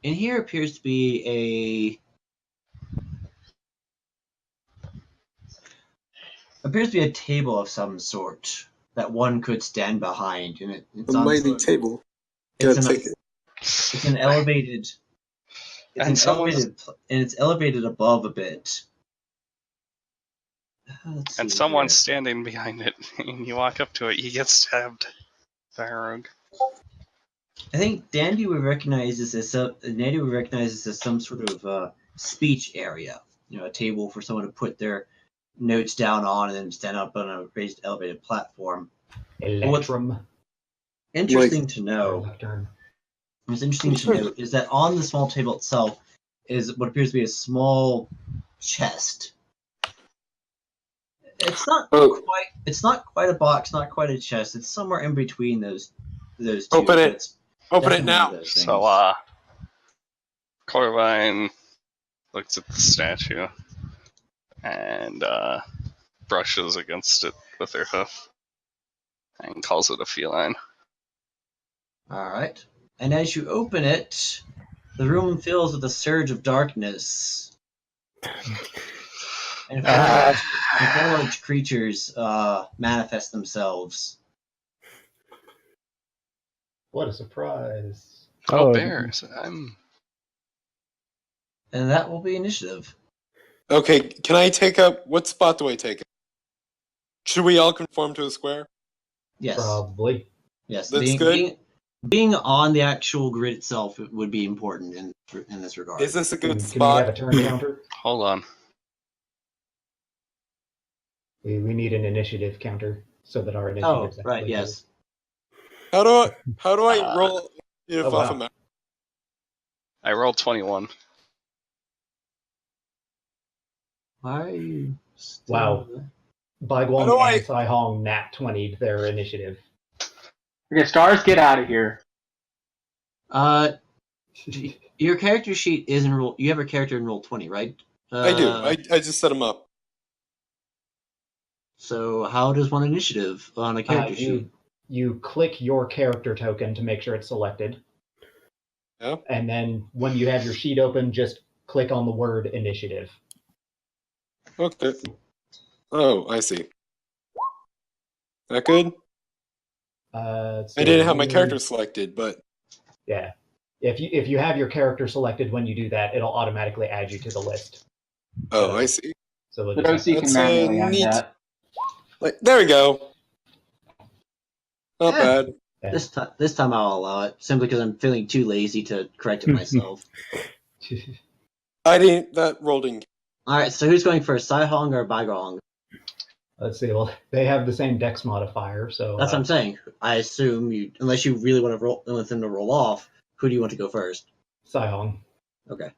and here appears to be a table of some sort that one could stand behind, and it's A on mighty sort of- table. It's Gotta an, take it. it's an elevated. And It's elevated above a bit. Let's And see someone's here. standing behind it, and you walk up to it, you get stabbed by a rogue. I think Dandy would recognize this as some sort of speech area. A table for someone to put their notes down on and then stand up on a raised elevated platform. Electrum. Interesting to know. Lectern. What's interesting to note is that on the small table itself is what appears to be a small chest. It's not Oh. quite. It's not quite a box. Not quite a chest. It's somewhere in between those two. Open it. It's Open it definitely one now. of those things. So, Corvine looks at the statue and brushes against it with her hoof and calls it a feline. All right. And as you open it, the room fills with a surge of darkness. And four large creatures manifest themselves. What a surprise. Oh, bears. I'm. And that will be initiative. Okay, can I take up? What spot do I take? Should we all conform to a square? Yes. Probably. Yes. That's good. Being on the actual grid itself would be important in this regard. Is this a good Can we spot? have a turn counter? Hold on. We need an initiative counter so that our initiative. Oh, right. Yes. How do I roll if Oh, off wow. a map? I rolled 21. Why are you? Wow. How do Baiguang I- and Sai Hong nat 20'd their initiative. Okay, stars, get out of here. Your character sheet is in roll. You have a character in roll 20, right? I do. I just set them up. So how does one initiative on a character sheet? You click your character token to make sure it's selected. Yeah. And then when you have your sheet open, just click on the word initiative. Okay. Oh, I see. That good? I didn't have my character selected, but Yeah. If you have your character selected when you do that, it'll automatically add you to the list. oh, I see. So we'll But just OC can That's, manually add neat. that. Like, there we go. Not Yeah. bad. This time I'll allow it, simply because I'm feeling too lazy to correct it myself. I didn't. That rolled in. All right, so who's going first, Sai Hong or Baigong? Let's see. Well, they have the same dex modifier, so That's what I'm saying. I assume you, unless you really want them to roll off, who do you want to go first? Sihong. Okay.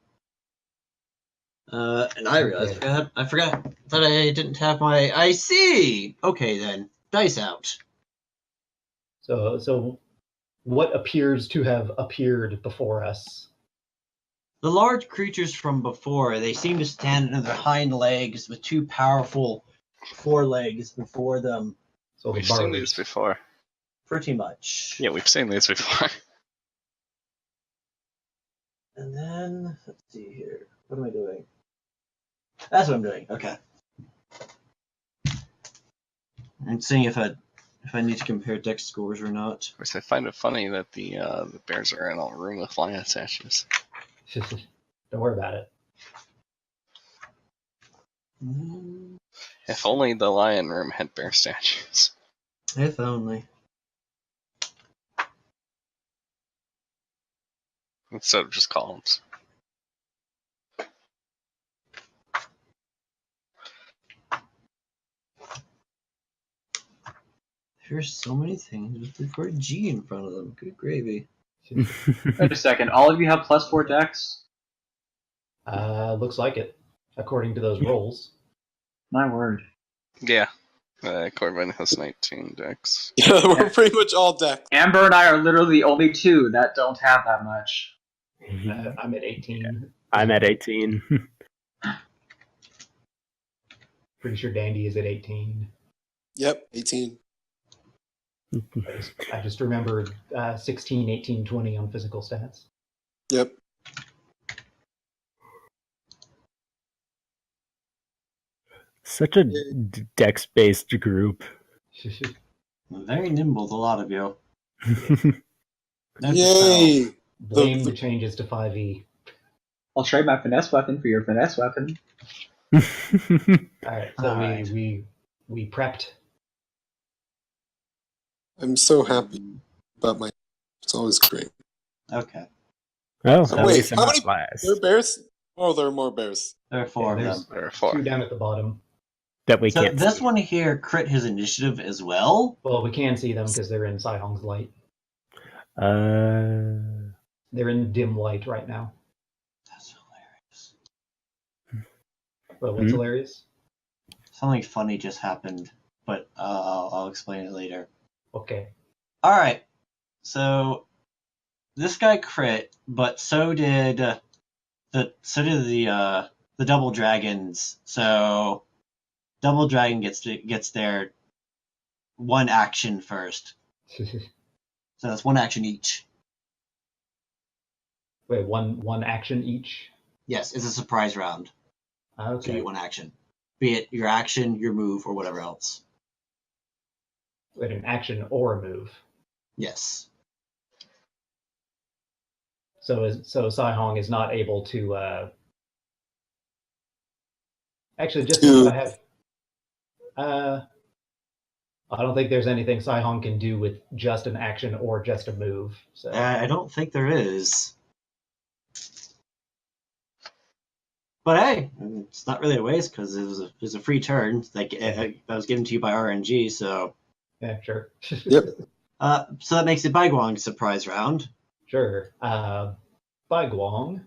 And I realized Okay. I forgot that I didn't have my. I see. Okay then, dice out. So what appears to have appeared before us? The large creatures from before, they seem to stand on their hind legs with two powerful forelegs before them. So We've the seen birds. these before. Pretty much. Yeah, we've seen these before. And then, let's see here. What am I doing? That's what I'm doing. Okay. I'm seeing if I need to compare dex scores or not. Of course, I find it funny that the bears are in a room with lion statues. Don't worry about it. If only the lion room had bear statues. If only. Instead of just columns. There's so many things with the word G in front of them. Good gravy. Wait a second. All of you have +4 dex? Looks like it, according to those rolls. My word. Yeah. Corbin has 19 decks. Yeah, we're pretty much all decked. Amber and I are literally the only two that don't have that much. I'm at 18. I'm at 18. Pretty sure Dandy is at 18. Yep, 18. I just remembered 16, 18, 20 on physical stats. Yep. Such a dex-based group. Very nimble, the lot of you. Yay! Blame the changes to 5e. I'll trade my finesse weapon for your finesse weapon. Alright, so Alright. we prepped. I'm so happy about my. It's always great. Okay. Oh, So at wait, least I'm how not many- last. There are bears? Oh, there are more bears. There are four of there's them. There are 4. 2 down at the bottom. That we So can't this see. one here crit his initiative as well. Well, we can see them because they're in Sihong's light. They're in dim light right now. That's hilarious. Well, what's Hmm? hilarious? Something funny just happened, but I'll explain it later. Okay. All right. So this guy crit, but so did the double dragons. So double dragon gets their one action first. So that's one action each. Wait, one action each? Yes, it's a surprise round. So you Okay. get one action, be it your action, your move, or whatever else. Wait, an action or a move. Yes. So Sihong is not able to. Actually, just To- because I have. I don't think there's anything Sihong can do with just an action or just a move. So I don't think there is. But hey, it's not really a waste because it was a free turn that was given to you by RNG. So yeah, sure. Yep. so that makes it Baiguang's surprise round. Sure. Baiguang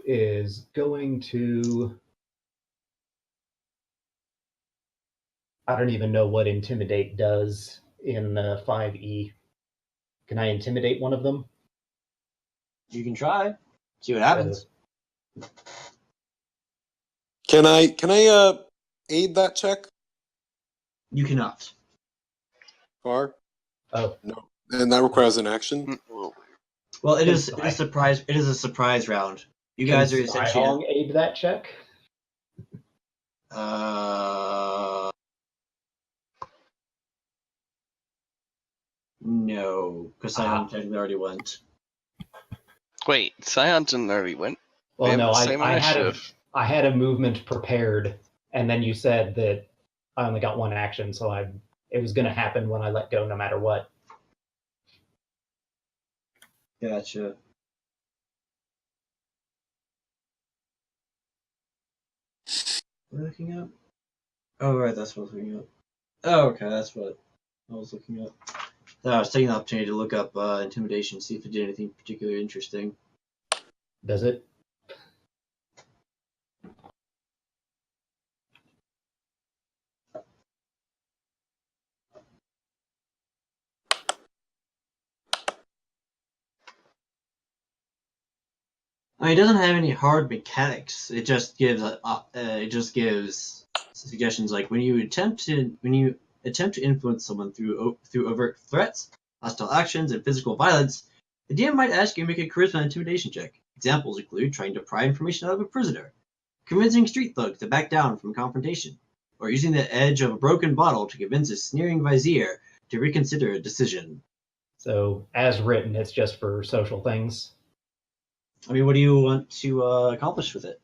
is going to. I don't even know what Intimidate does in 5e. Can I intimidate one of them? You can try, see what happens. Can I aid that check? You cannot. Far? Oh, No. And that requires an action? Well, it Can is a surprise. It is a surprise round. You can guys are essentially. Sihong aid that check? No, because Sion technically already went. Wait, Scion didn't already win? They Well, have no, the same initiative. I had a movement prepared, and then you said that I only got one action, so it was going to happen when I let go, no matter what. Gotcha. Looking up. Oh, right, that's what I was looking up. Oh, okay, that's what I was looking up. I was taking the opportunity to look up intimidation, see if it did anything particularly interesting. Does it? I mean, it doesn't have any hard mechanics. It just gives suggestions like when you attempt to influence someone through overt threats, hostile actions, and physical violence, the DM might ask you to make a charisma intimidation check. Examples include trying to pry information out of a prisoner, convincing street thugs to back down from confrontation, or using the edge of a broken bottle to convince a sneering vizier to reconsider a decision. So, as written, it's just for social things, I mean, what do you want to accomplish with it?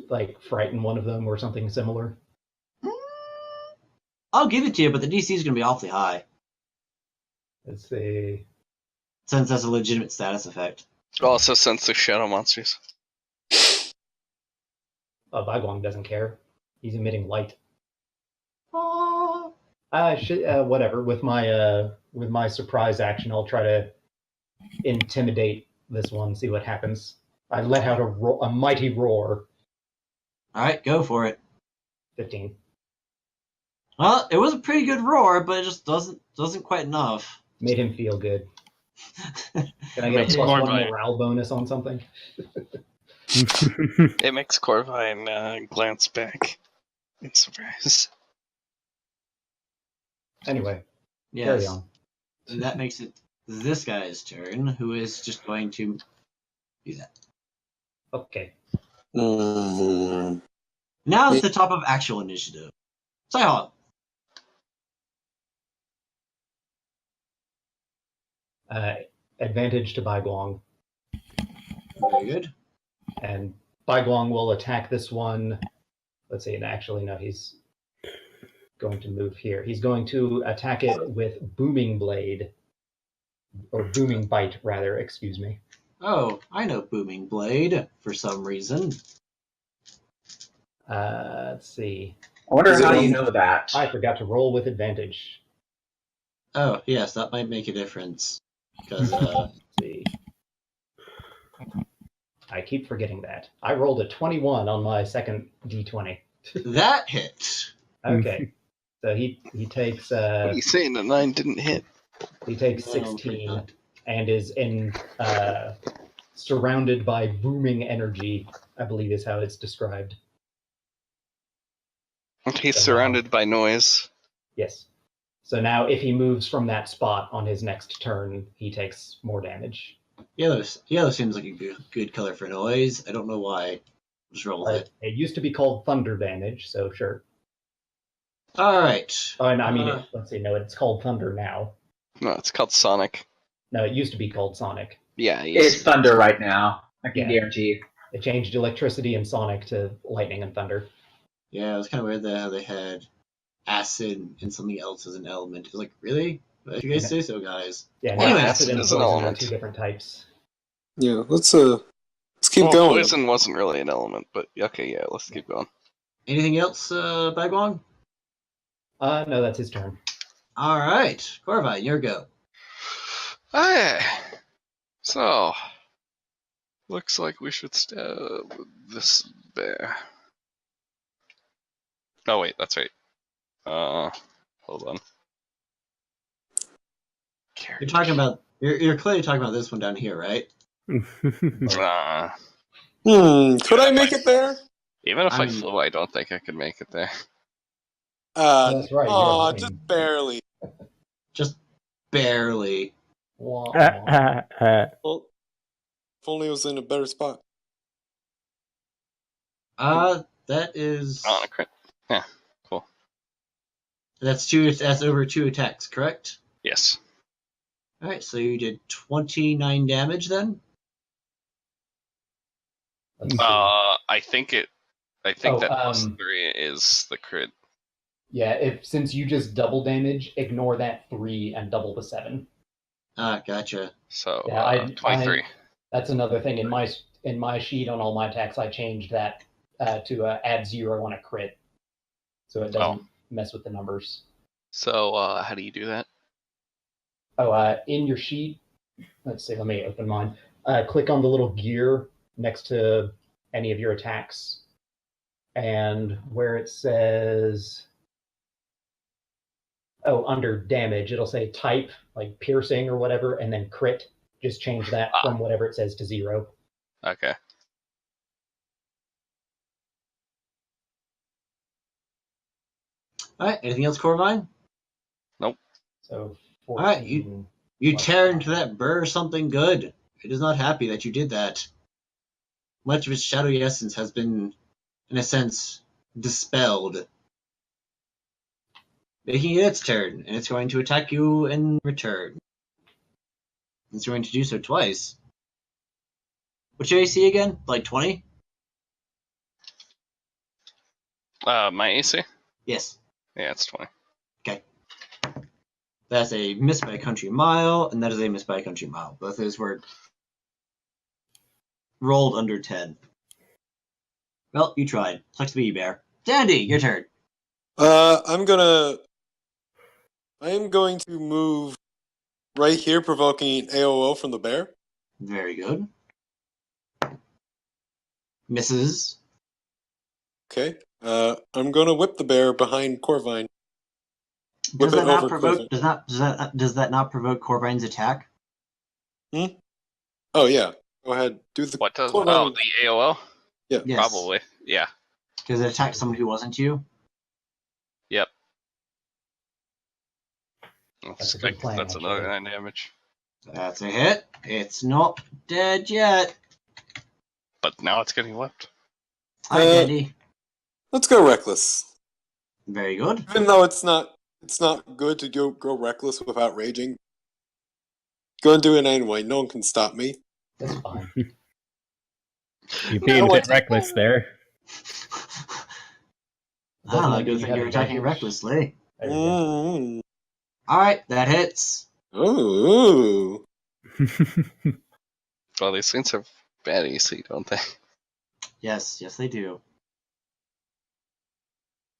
like frighten one of them or something similar. I'll give it to you, but the DC is going to be awfully high, Let's see. since that's a legitimate status effect. Also, sense the shadow monsters. Baiguang doesn't care. He's emitting light. Oh. Whatever. With my surprise action, I'll try to intimidate this one. See what happens. I let out a mighty roar. All right, go for it. 15. Well, it was a pretty good roar, but it just doesn't quite enough. Made him feel good. Can I get Makes a plus more one money. morale bonus on something? It makes Corvine glance back in surprise. Anyway, Yes, carry on. and that makes it this guy's turn, who is just going to do that. Okay. Mm. Now it's the top of actual initiative. Sci-Hawk. Advantage to Baiguang. Very good. And Baiguang will attack this one. Let's see, and actually, no, he's going to move here. He's going to attack it with Booming Blade. Or Booming Bite, rather, excuse me. Oh, I know Booming Blade for some reason. Let's see. I wonder Is it how you on- know that. I forgot to roll with advantage. Oh, yes, that might make a difference. Because, Let's see. I keep forgetting that. I rolled a 21 on my second D20. that hit. Okay. So he takes What are you saying? The 9 didn't hit. he takes Oh, pretty 16 good. and is surrounded by booming energy, I believe is how it's described. He's surrounded by noise. Yes. So now if he moves from that spot on his next turn, he takes more damage. Yellow seems like a good color for noise. I don't know why. Just roll with it. It used to be called thunder damage, so sure. All right. Oh, and I mean, let's see, no, it's called thunder now. No, it's called Sonic. No, it used to be called Sonic. Yeah, It's thunder right now. I can Yeah. guarantee. They changed electricity and Sonic to lightning and thunder. Yeah, it was kind of weird that how they had acid and something else as an element. It was like, really? If you guys say so, guys. Yeah, Well, now anyways, acid and it's an poison are element. 2 different types. Yeah, let's keep Well, going. poison wasn't really an element, but okay, yeah, let's keep going. Anything else, Bagwong? No, that's his turn. All right, Corvine, your go. Hey, so looks like we should stab this bear. Oh wait, that's right. Hold on. You're talking about you're clearly talking about this one down here, right? Could I make it there? Even if I I'm- flew, I don't think I could make it there. That's right, Oh, you're just right. barely. Just barely. Wah, wah. Well, if only it was in a better spot. That is On a crit. Yeah, cool. that's over 2 attacks, correct? Yes. All right, so you did 29 damage then. Let's see. I think that plus 3 is the crit. Yeah, since you just double damage, ignore that 3 and double the 7. Ah, gotcha. So Yeah, 23. That's another thing in my sheet on all my attacks. I changed that to add 0 on a crit. so it doesn't mess with the numbers. So how do you do that? Oh, in your sheet, let's see, let me open mine. Click on the little gear next to any of your attacks, and where it says, under damage, it'll say type, like piercing or whatever, and then crit. Just change that from whatever it says to 0. Okay. All right. Anything else, Corvine? Nope. So 14. All right. You tear into that burr something good. It is not happy that you did that. Much of its shadowy essence has been, in a sense, dispelled. Making it its turn, and it's going to attack you in return. It's going to do so twice. What's your AC again? Like 20? My AC? Yes. Yeah, it's 20. Okay. That's a miss by a country mile, and that is a miss by a country mile. Both those were rolled under 10. Well, you tried. Sucks to be you, Bear. Dandy, your turn. I am going to move right here, provoking AOO from the bear. Very good. Misses. Okay. I'm going to whip the bear behind Corvine. Does Whip that it not over provoke? Corvine. Does that not provoke Corvine's attack? Oh yeah. Go ahead. Do the What does? Corvine. Oh, the AOL? Yeah. Yes. Probably. Yeah. Does it attack someone who wasn't you? Yep. That's a good plan, That's another actually. 9 damage. That's a hit. It's not dead yet. But now it's getting whipped. Hi, Dandy. Let's go reckless. Very good. Even though it's not good to go reckless without raging. Go and do it anyway. No one can stop me. That's fine. You're being a bit reckless there. I good thing you're attacking recklessly. Mm. Alright, that hits. Ooh. Well, these things have bad AC, don't they? Yes, they do.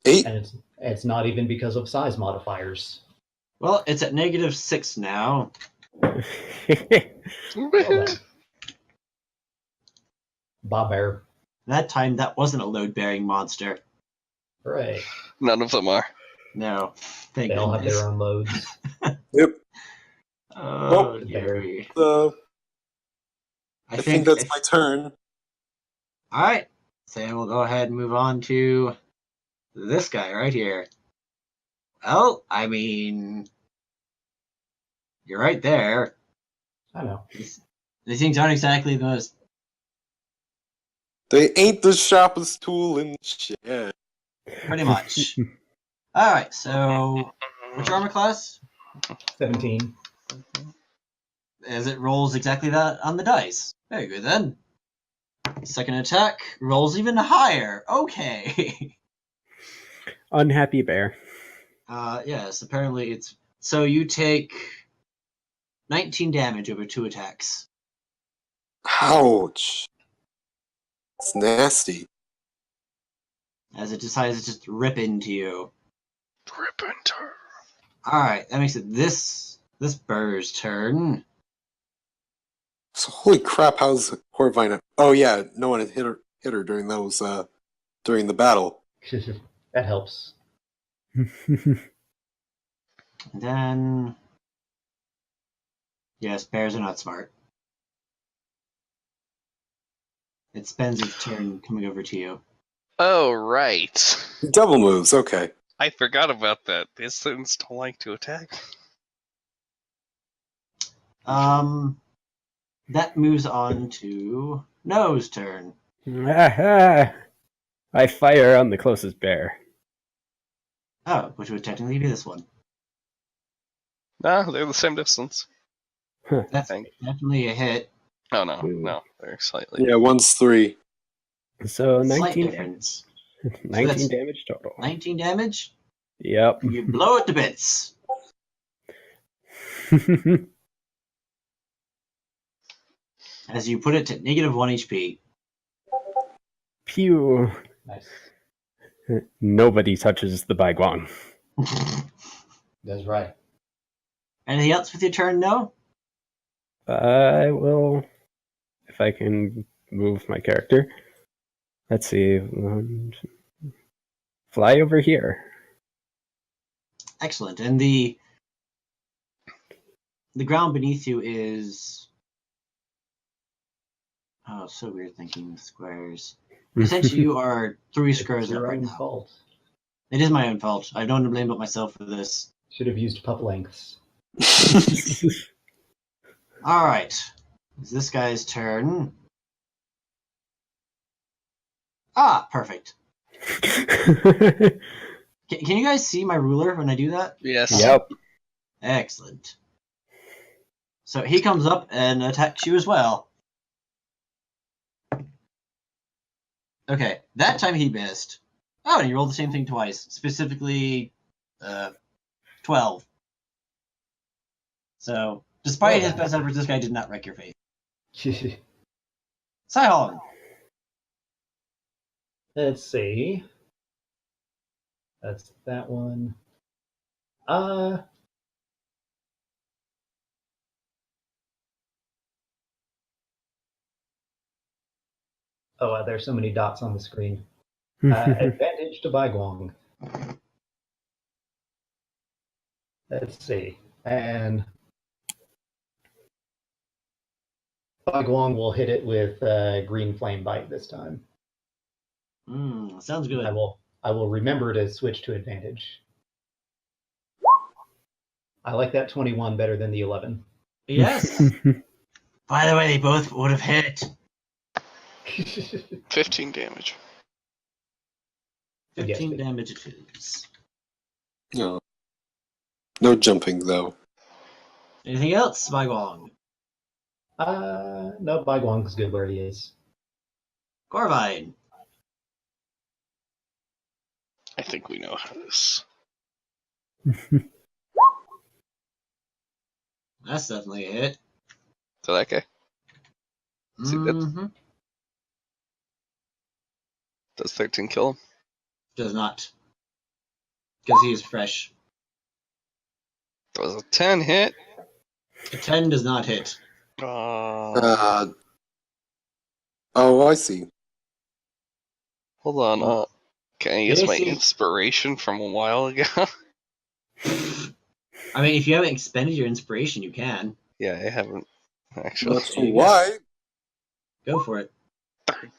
8. And it's not even because of size modifiers. Well, it's at -6 now. Well then. Bob Bear. That time, that wasn't a load-bearing monster. Hooray. None of them are. No. Thank They all have goodness. their own loads. Yep. Oh, Well, dearie. I think that's my turn. Alright. So we'll go ahead and move on to this guy right here. Well, I mean, you're right there. I know. These things aren't exactly the most. They ain't the sharpest tool in the shed. Pretty much. Alright, so what's your armor class? 17. As it rolls exactly that on the dice. Very good then. Second attack rolls even higher. Okay. Unhappy bear. Yes, apparently it's. So you take 19 damage over 2 attacks. Ouch. It's nasty. As it decides to just rip into you. Rip into her. Alright, that makes it this Burr's turn. So holy crap! How's Corvine? Oh yeah, no one had hit her during during the battle. That helps. And then. Yes, bears are not smart. It spends its turn coming over to you. Oh, right. Double moves. Okay. I forgot about that. These things don't like to attack. That moves on to No's turn. I fire on the closest bear. Oh, which would technically be this one. No, they're the same distance. That's definitely a hit. Oh, no. They're slightly. Yeah, one's 3. So Slight 19 difference. 19 damage total. 19 damage? Yep. You blow it to bits. As you put it to -1 HP. Pew. Nice. Nobody touches the Baiguang. That's right. Anything else with your turn? No. I will, if I can move my character. Let's see. Fly over here. Excellent. And the ground beneath you is so weird thinking with squares. Essentially, you are 3 squares It's up your right own now. fault. It is my own fault. I don't want to blame but myself for this. Should have used pup lengths. All right. It's this guy's turn. Ah, perfect. Can you guys see my ruler when I do that? Yes. Yep. Excellent. So he comes up and attacks you as well. Okay, that time he missed. Oh, and you rolled the same thing twice. Specifically, 12. So, despite his best efforts, this guy did not wreck your face. Sihong. Let's see. That's that one. There's so many dots on the screen. Advantage to Baiguang. Let's see. And Baiguang will hit it with green flame bite this time. Sounds good. I will remember to switch to advantage. I like that 21 better than the 11. Yes. By the way, they both would have hit. 15 damage. 15 damage it is. No. No jumping, though. Anything else, Baiguang? No, Baiguang's good where he is. Corvine. I think we know how this. That's definitely a hit. So that guy? Is he dead? Mm-hmm. Does 13 kill him? Does not. Because he is fresh. Does a 10 hit? A 10 does not hit. Oh, I see. Hold on. Can I use my AC inspiration from a while ago? I mean, if you haven't expended your inspiration, you can. Yeah, I haven't actually. That's why. Go for it.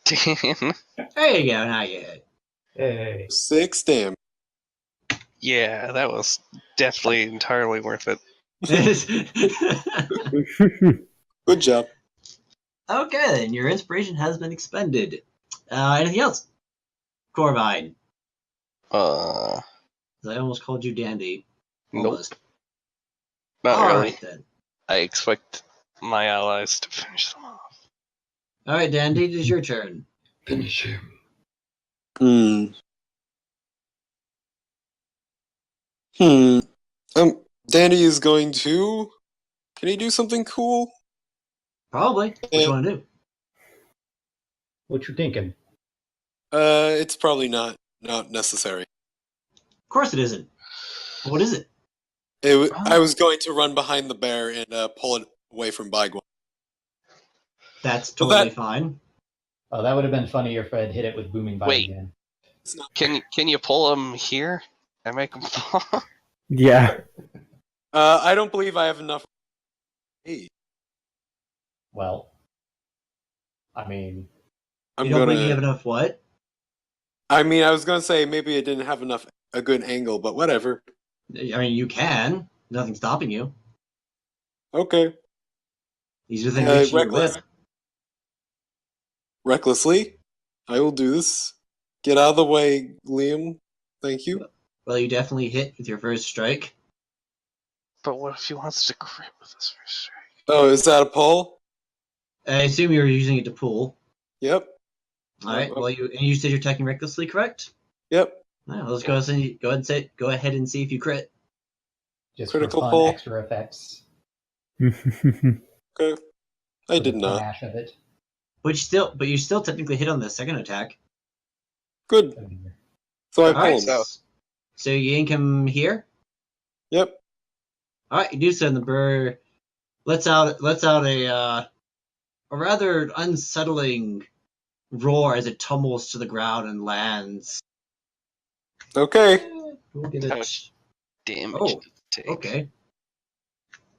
13. There you go. Now you hit. Hey. 6 damage. Yeah, that was definitely entirely worth it. Good job. Okay, then. Your inspiration has been expended. Anything else? Corvine. Uh, I almost called you Dandy. Nope. Almost. Not All really. right, then. I expect my allies to finish them off. All right, Dandy, it is your turn. Finish him. Danny is going to. Can he do something cool? Probably. What you want to do? What you thinking? It's probably not necessary. Of course it isn't. What is it? I was going to run behind the bear and pull it away from Baiguang. That's totally fine. Oh, that would have been funnier if I'd hit it with booming bite Wait. again. Can you pull him here and make him fall? Yeah. I don't believe I have enough. Hey, Well, I mean, I'm You don't gonna. think you have enough what? I mean, I was gonna say maybe I didn't have a good angle, but whatever. I mean, you can. Nothing's stopping you. Okay. These are things reaching your reckless. whip. Recklessly, I will do this. Get out of the way, Liam. Thank you. Well, you definitely hit with your first strike. But what if he wants to crit with his first strike? Oh, is that a pull? I assume you're using it to pull. Yep. All right. Well, you said you're attacking recklessly, correct? Yep. Well, let's go ahead and see if you crit. just Critical for fun pull. extra effects. Okay. I For did the not. panache of it. But you still technically hit on the second attack. Good. So I All right. pull him. So you yank him here. Yep. All right, you do so, and the bird lets out a rather unsettling roar as it tumbles to the ground and lands. Okay. We'll get How it. much damage Oh, does it take? okay.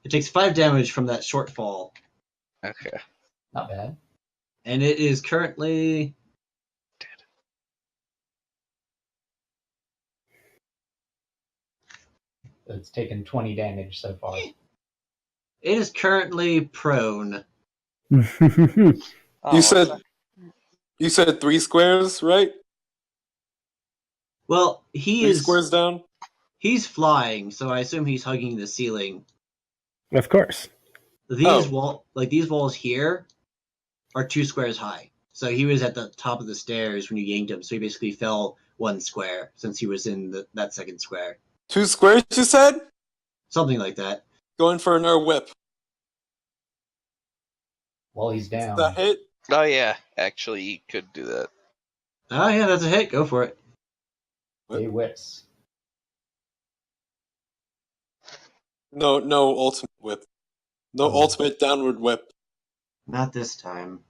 It takes 5 damage from that shortfall, Okay. Not bad. and it is currently It's taken 20 damage so far. prone. Oh, You said 3 squares, right? Well, 3 squares down. he's flying, so I assume he's hugging the ceiling. Of course. These walls here are 2 squares high. So he was at the top of the stairs when you yanked him, so he basically fell 1 square since he was in that second square. 2 squares, you said? Something like that. Going for another whip. While he's down. That hit? oh yeah, actually, you could do that. Oh yeah, that's a hit. Go for it. He whips. No ultimate whip. No Oh. ultimate downward whip. Not this time.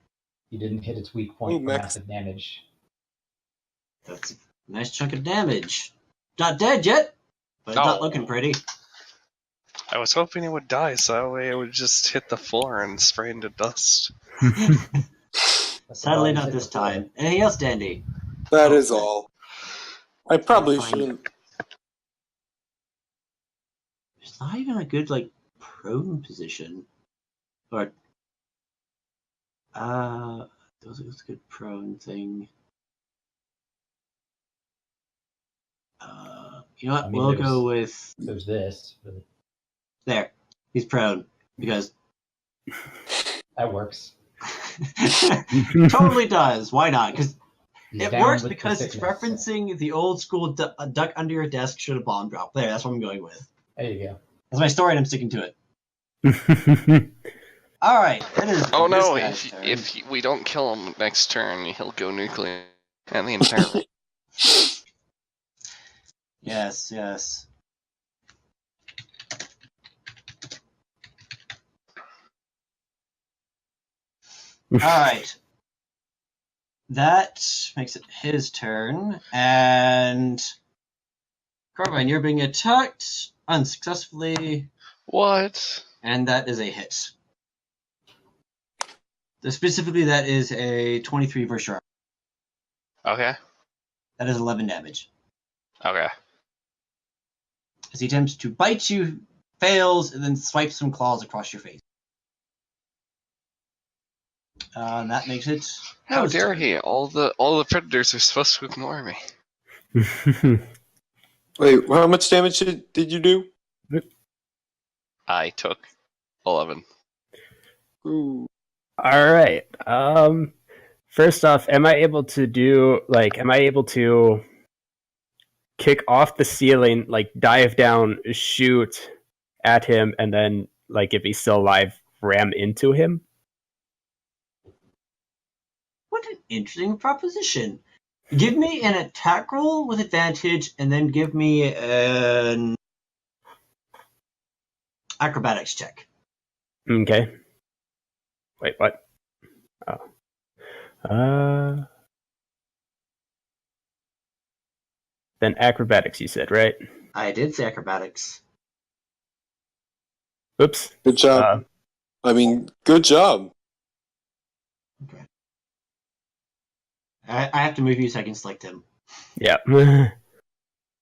He didn't hit its weak point Ooh, for max. massive damage. That's a nice chunk of damage. Not dead yet, but it's not Oh. looking pretty. I was hoping it would die, so that way it would just hit the floor and spray into dust. That's Sadly, about not it this before. time. Anything else, Dandy? That is all. I probably Fine. shouldn't. It's not even a good prone position, or those are a good prone thing. You know what? I mean, we'll go with There's this. But there. He's prone because that works. totally does. Why not? Because He's it down works with the because it's sickness. referencing the old school duck under your desk should have bomb drop. There, that's what I'm going with. There you go. That's my story, and I'm sticking to it. All right, it is. Oh this no! guy's turn. If we don't kill him next turn, he'll go nuclear, and the entire. Yes. All right. That makes it his turn, and Carbine, you're being attacked unsuccessfully, What? and that is a hit. Specifically, that is a 23 versus your armor. Okay. That is 11 damage. Okay. As he attempts to bite you, fails, and then swipes some claws across your face. And that makes it. How Poe's dare turn. he? All the predators are supposed to ignore me. Wait, how much damage did you do? I took 11. Ooh. All right. First off, am I able to kick off the ceiling, dive down, shoot at him, and then, if he's still alive, ram into him? What an interesting proposition. Give me an attack roll with advantage, and then give me an acrobatics check. Okay. Wait, what? Oh. Then acrobatics, you said, right? I did say acrobatics. Oops. Good job. Good job. Okay. I have to move you so I can select him. Yeah.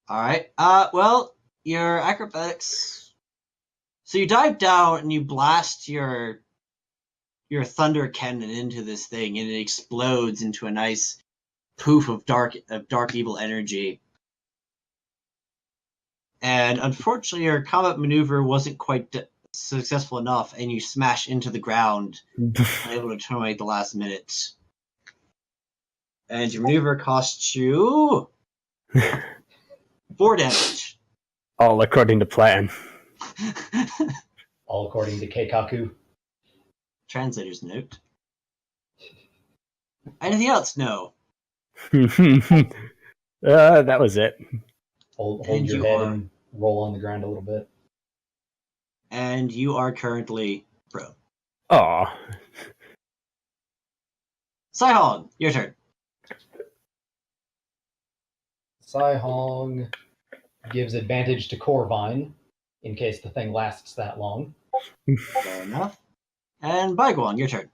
All right. Well, your acrobatics. So you dive down and you blast your thunder cannon into this thing, and it explodes into a nice poof of dark evil energy. And unfortunately, your combat maneuver wasn't quite successful enough, and you smash into the ground, unable to terminate the last minute. And your maneuver costs you 4 damage. All according to plan. All according to Keikaku. Translator's note. Anything else? No. That was it. Hold And your you head are- and roll on the ground a little bit. And you are currently prone. Aw. Sihong, your turn. Sihong gives advantage to Corvine in case the thing lasts that long. Fair enough. And Baiguan, your turn.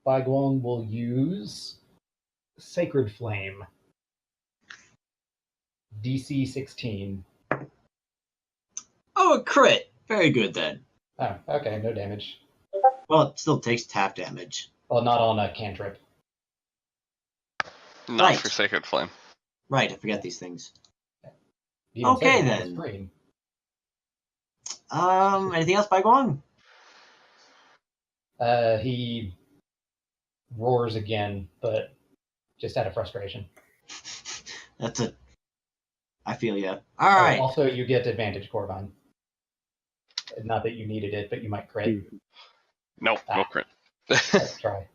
Baiguan will use Sacred Flame. DC 16. Oh, a crit. Very good then. Oh, okay, no damage. Well, it still takes tap damage. Well, not on a cantrip. Not Right. for Sacred Flame. Right, I forget these things. Even Okay, says it on the then. screen. Anything else, Baiguan? He roars again, but just out of frustration. That's it. I feel ya. Alright. Also, you get advantage, Corvine. Not that you needed it, but you might crit. Nope, no crit. Let's try.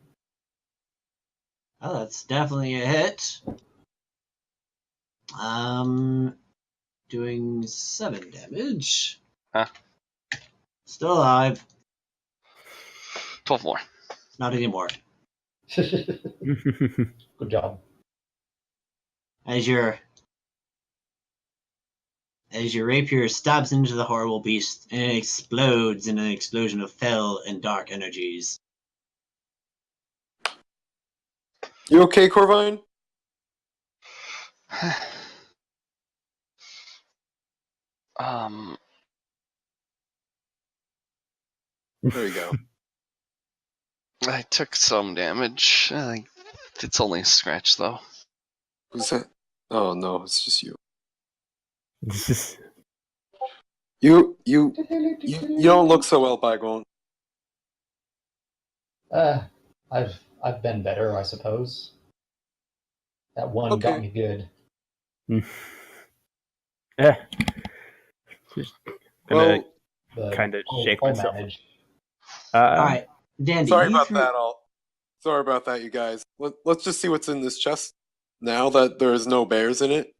Oh, that's definitely a hit. Doing 7 damage. Huh. Still alive. 12 more. Not anymore. Good job. As your rapier stabs into the horrible beast, and it explodes in an explosion of fell and dark energies. You okay, Corvine? There you go. I took some damage. It's only a scratch, though. Who's that? Oh no, it's just you. You don't look so well, Baiguan. I've been better, I suppose. That one Okay. got me good. Yeah. Just gonna Well, But kind of I'll- shake I'll myself. manage. Alright, Dandy. sorry you about threw- that, all. Sorry about that, you guys. Let's just see what's in this chest now that there's no bears in it.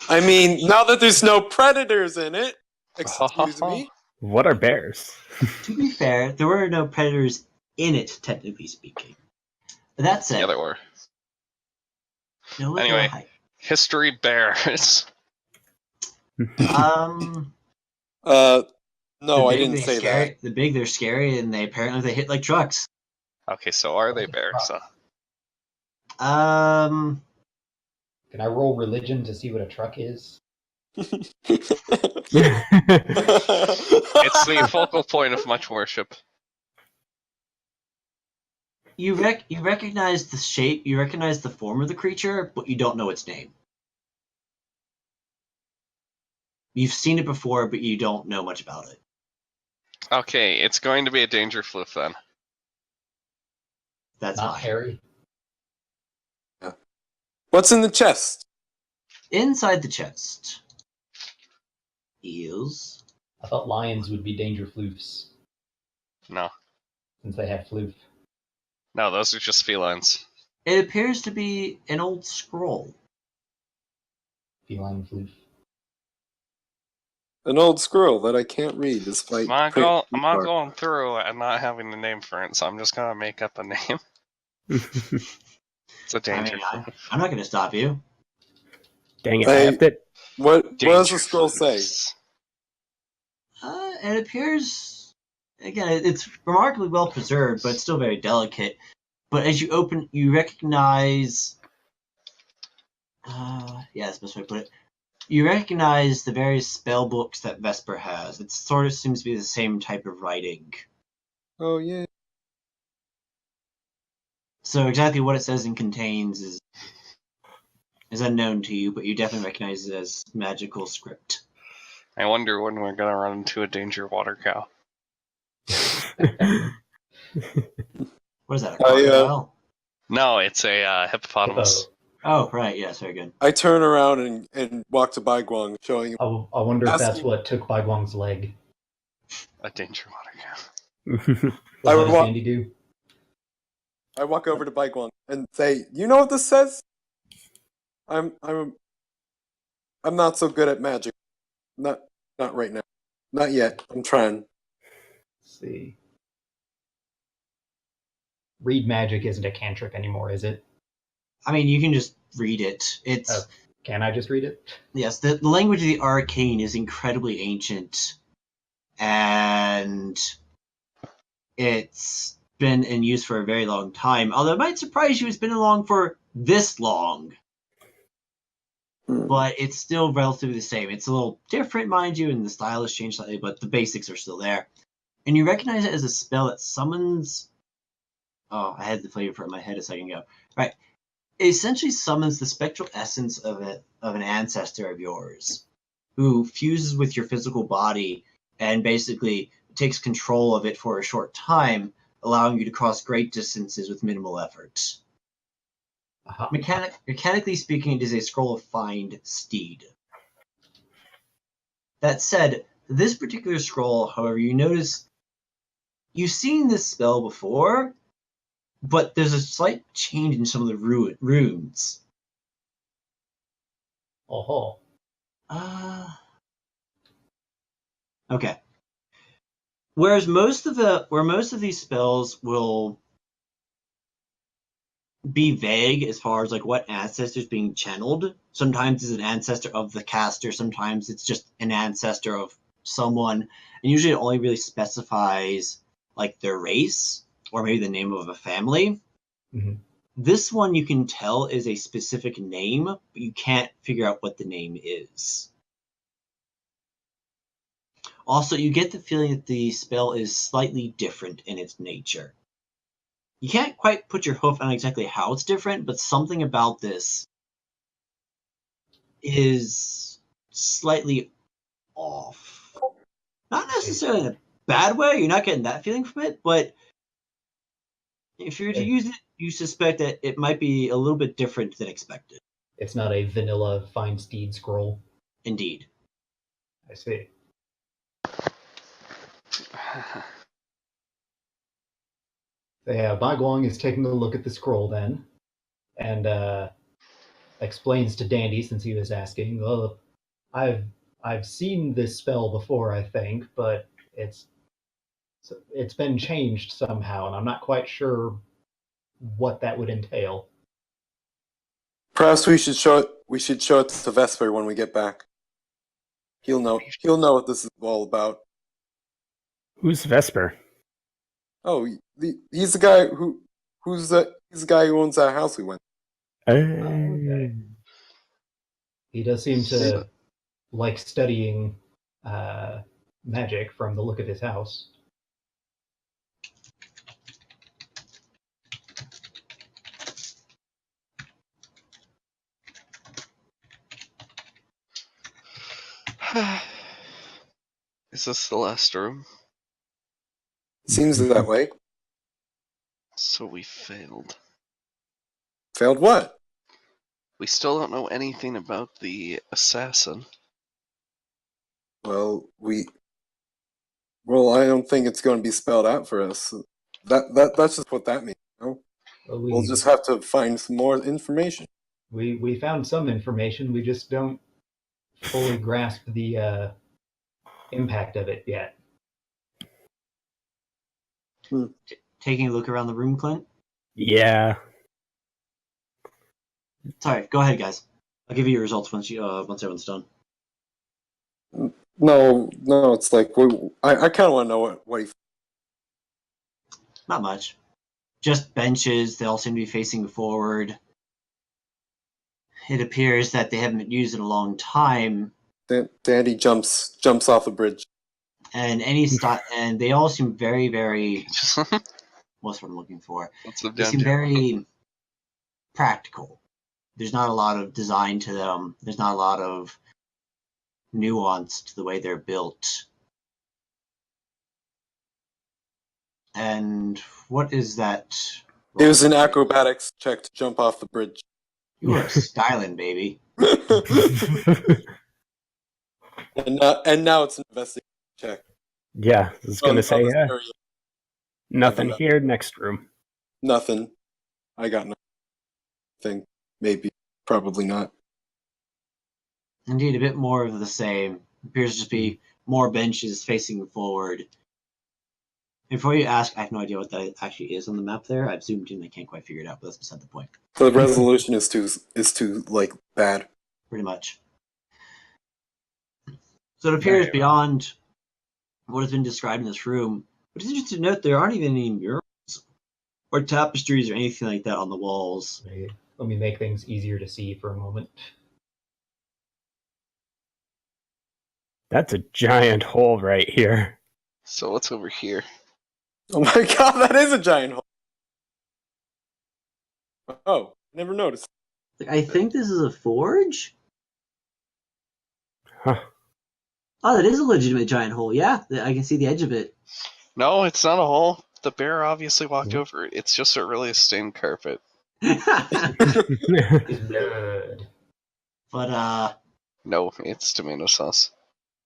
I mean, now that there's no predators in it. Excuse me. What are bears? To be fair, there were no predators in it, technically speaking. But that said, Yeah, there were. no, Anyway. History bears. No, I didn't say that. The big, they're scary, and they hit like trucks. Okay, so are they bears? Um, Can I roll religion to see what a truck is? It's the focal point of much worship. you recognize the shape, you recognize the form of the creature, but you don't know its name. You've seen it before, but you don't know much about it. Okay, it's going to be a danger floof then. That's Not fine. Harry. What's in the chest? Inside the chest is I thought lions would be danger floofs, No. since they have floof. No, those are just felines. it appears to be an old scroll. Feline floof. An old scroll that I can't read despite. I'm not going through and not having a name for it, so I'm just gonna make up a name. It's a danger floof. I'm not going to stop you. Dang it! I Hey. have to. What does Danger the scroll say? floofs. It appears, again, it's remarkably well preserved, but it's still very delicate. But as you open, you recognize. That's the best way to put it. You recognize the various spell books that Vesper has. It sort of seems to be the same type of writing. Oh yeah. So exactly what it says and contains is unknown to you, but you definitely recognize it as magical script. I wonder when we're gonna run into a danger water cow. What is that? A I, crocodile? No, it's a hippopotamus. Oh, right. Yes, very good. I turn around and walk to Baiguang, showing him. I wonder if that's Asking- what took Baiguang's leg. A danger water cow. What I does wa- Andy do? I walk over to Baiguang and say, "You know what this says?" I'm not so good at magic. Not right now. Not yet. I'm trying. Let's see. Read magic isn't a cantrip anymore, is it? I mean, you can just read it. It's Oh, can I just read it? yes, the language of the arcane is incredibly ancient, and it's been in use for a very long time. Although it might surprise you, it's been along for this long. But it's still relatively the same. It's a little different, mind you, and the style has changed slightly, but the basics are still there. And you recognize it as a spell that summons. Oh, I had the flavor for it in my head a second ago. Right. It essentially summons the spectral essence of an ancestor of yours, who fuses with your physical body and basically takes control of it for a short time, allowing you to cross great distances with minimal effort. Uh-huh. Mechanically speaking, it is a scroll of find steed. That said, this particular scroll, however, you notice you've seen this spell before, but there's a slight change in some of the runes. Oh. Okay. Whereas most of these spells will be vague as far as like what ancestor is being channeled. Sometimes it's an ancestor of the caster, sometimes it's just an ancestor of someone, and usually it only really specifies like their race or maybe the name of a family. Mm-hmm. This one you can tell is a specific name, but you can't figure out what the name is. Also, you get the feeling that the spell is slightly different in its nature. You can't quite put your hoof on exactly how it's different, but something about this is slightly off. Not necessarily in a bad way, you're not getting that feeling from it, but if you were to use it, you suspect that it might be a little bit different than expected. It's not a vanilla find steed scroll. Indeed. I see. So yeah, Baguang is taking a look at the scroll then, and explains to Dandy, since he was asking, well, I've seen this spell before, I think, but it's been changed somehow, and I'm not quite sure what that would entail. Perhaps we should show it. We should show it to Vesper when we get back. He'll know. He'll know what this is all about. Who's Vesper? Oh, he's the guy he's the guy who owns that house we went. Okay. He does seem to like studying magic from the look of his house. Is this the last room? Seems that way. So we failed. Failed what? We still don't know anything about the assassin. Well, I don't think it's going to be spelled out for us. That's just what that means. You know? Well, We'll just have to find some more information. We found some information. We just don't fully grasp the impact of it yet. Taking a look around the room, Clint? Yeah. Sorry, go ahead, guys. I'll give you your results once everyone's done. No, it's like I kind of want to know what he. Not much. Just benches. They all seem to be facing forward. It appears that they haven't been used in a long time. Dandy jumps off the bridge. And and they all seem very, very. What's what I'm looking for? They seem very practical. There's not a lot of design to them. There's not a lot of nuance to the way they're built. And what is that? It was an acrobatics check to jump off the bridge. You are styling, baby. and now it's an investigation check. Yeah, I was gonna say nothing Nothing. here. Next room. Nothing. I got nothing. Maybe. Probably not. Indeed, a bit more of the same. Appears to just be more benches facing forward. Before you ask, I have no idea what that actually is on the map there. I've zoomed in, I can't quite figure it out, but that's beside the point. The resolution is too like bad. Pretty much. So it appears beyond what has been described in this room. But it's interesting to note there aren't even any murals or tapestries or anything like that on the walls. Let me make things easier to see for a moment. That's a giant hole right here. So what's over here? Oh my god, that is a giant hole. Oh, never noticed. Like, I think this is a forge? Huh. Oh, that is a legitimate giant hole. Yeah, I can see the edge of it. No, it's not a hole. The bear obviously walked over it. It's just a really stained carpet. It's blood. But, No, it's tomato sauce.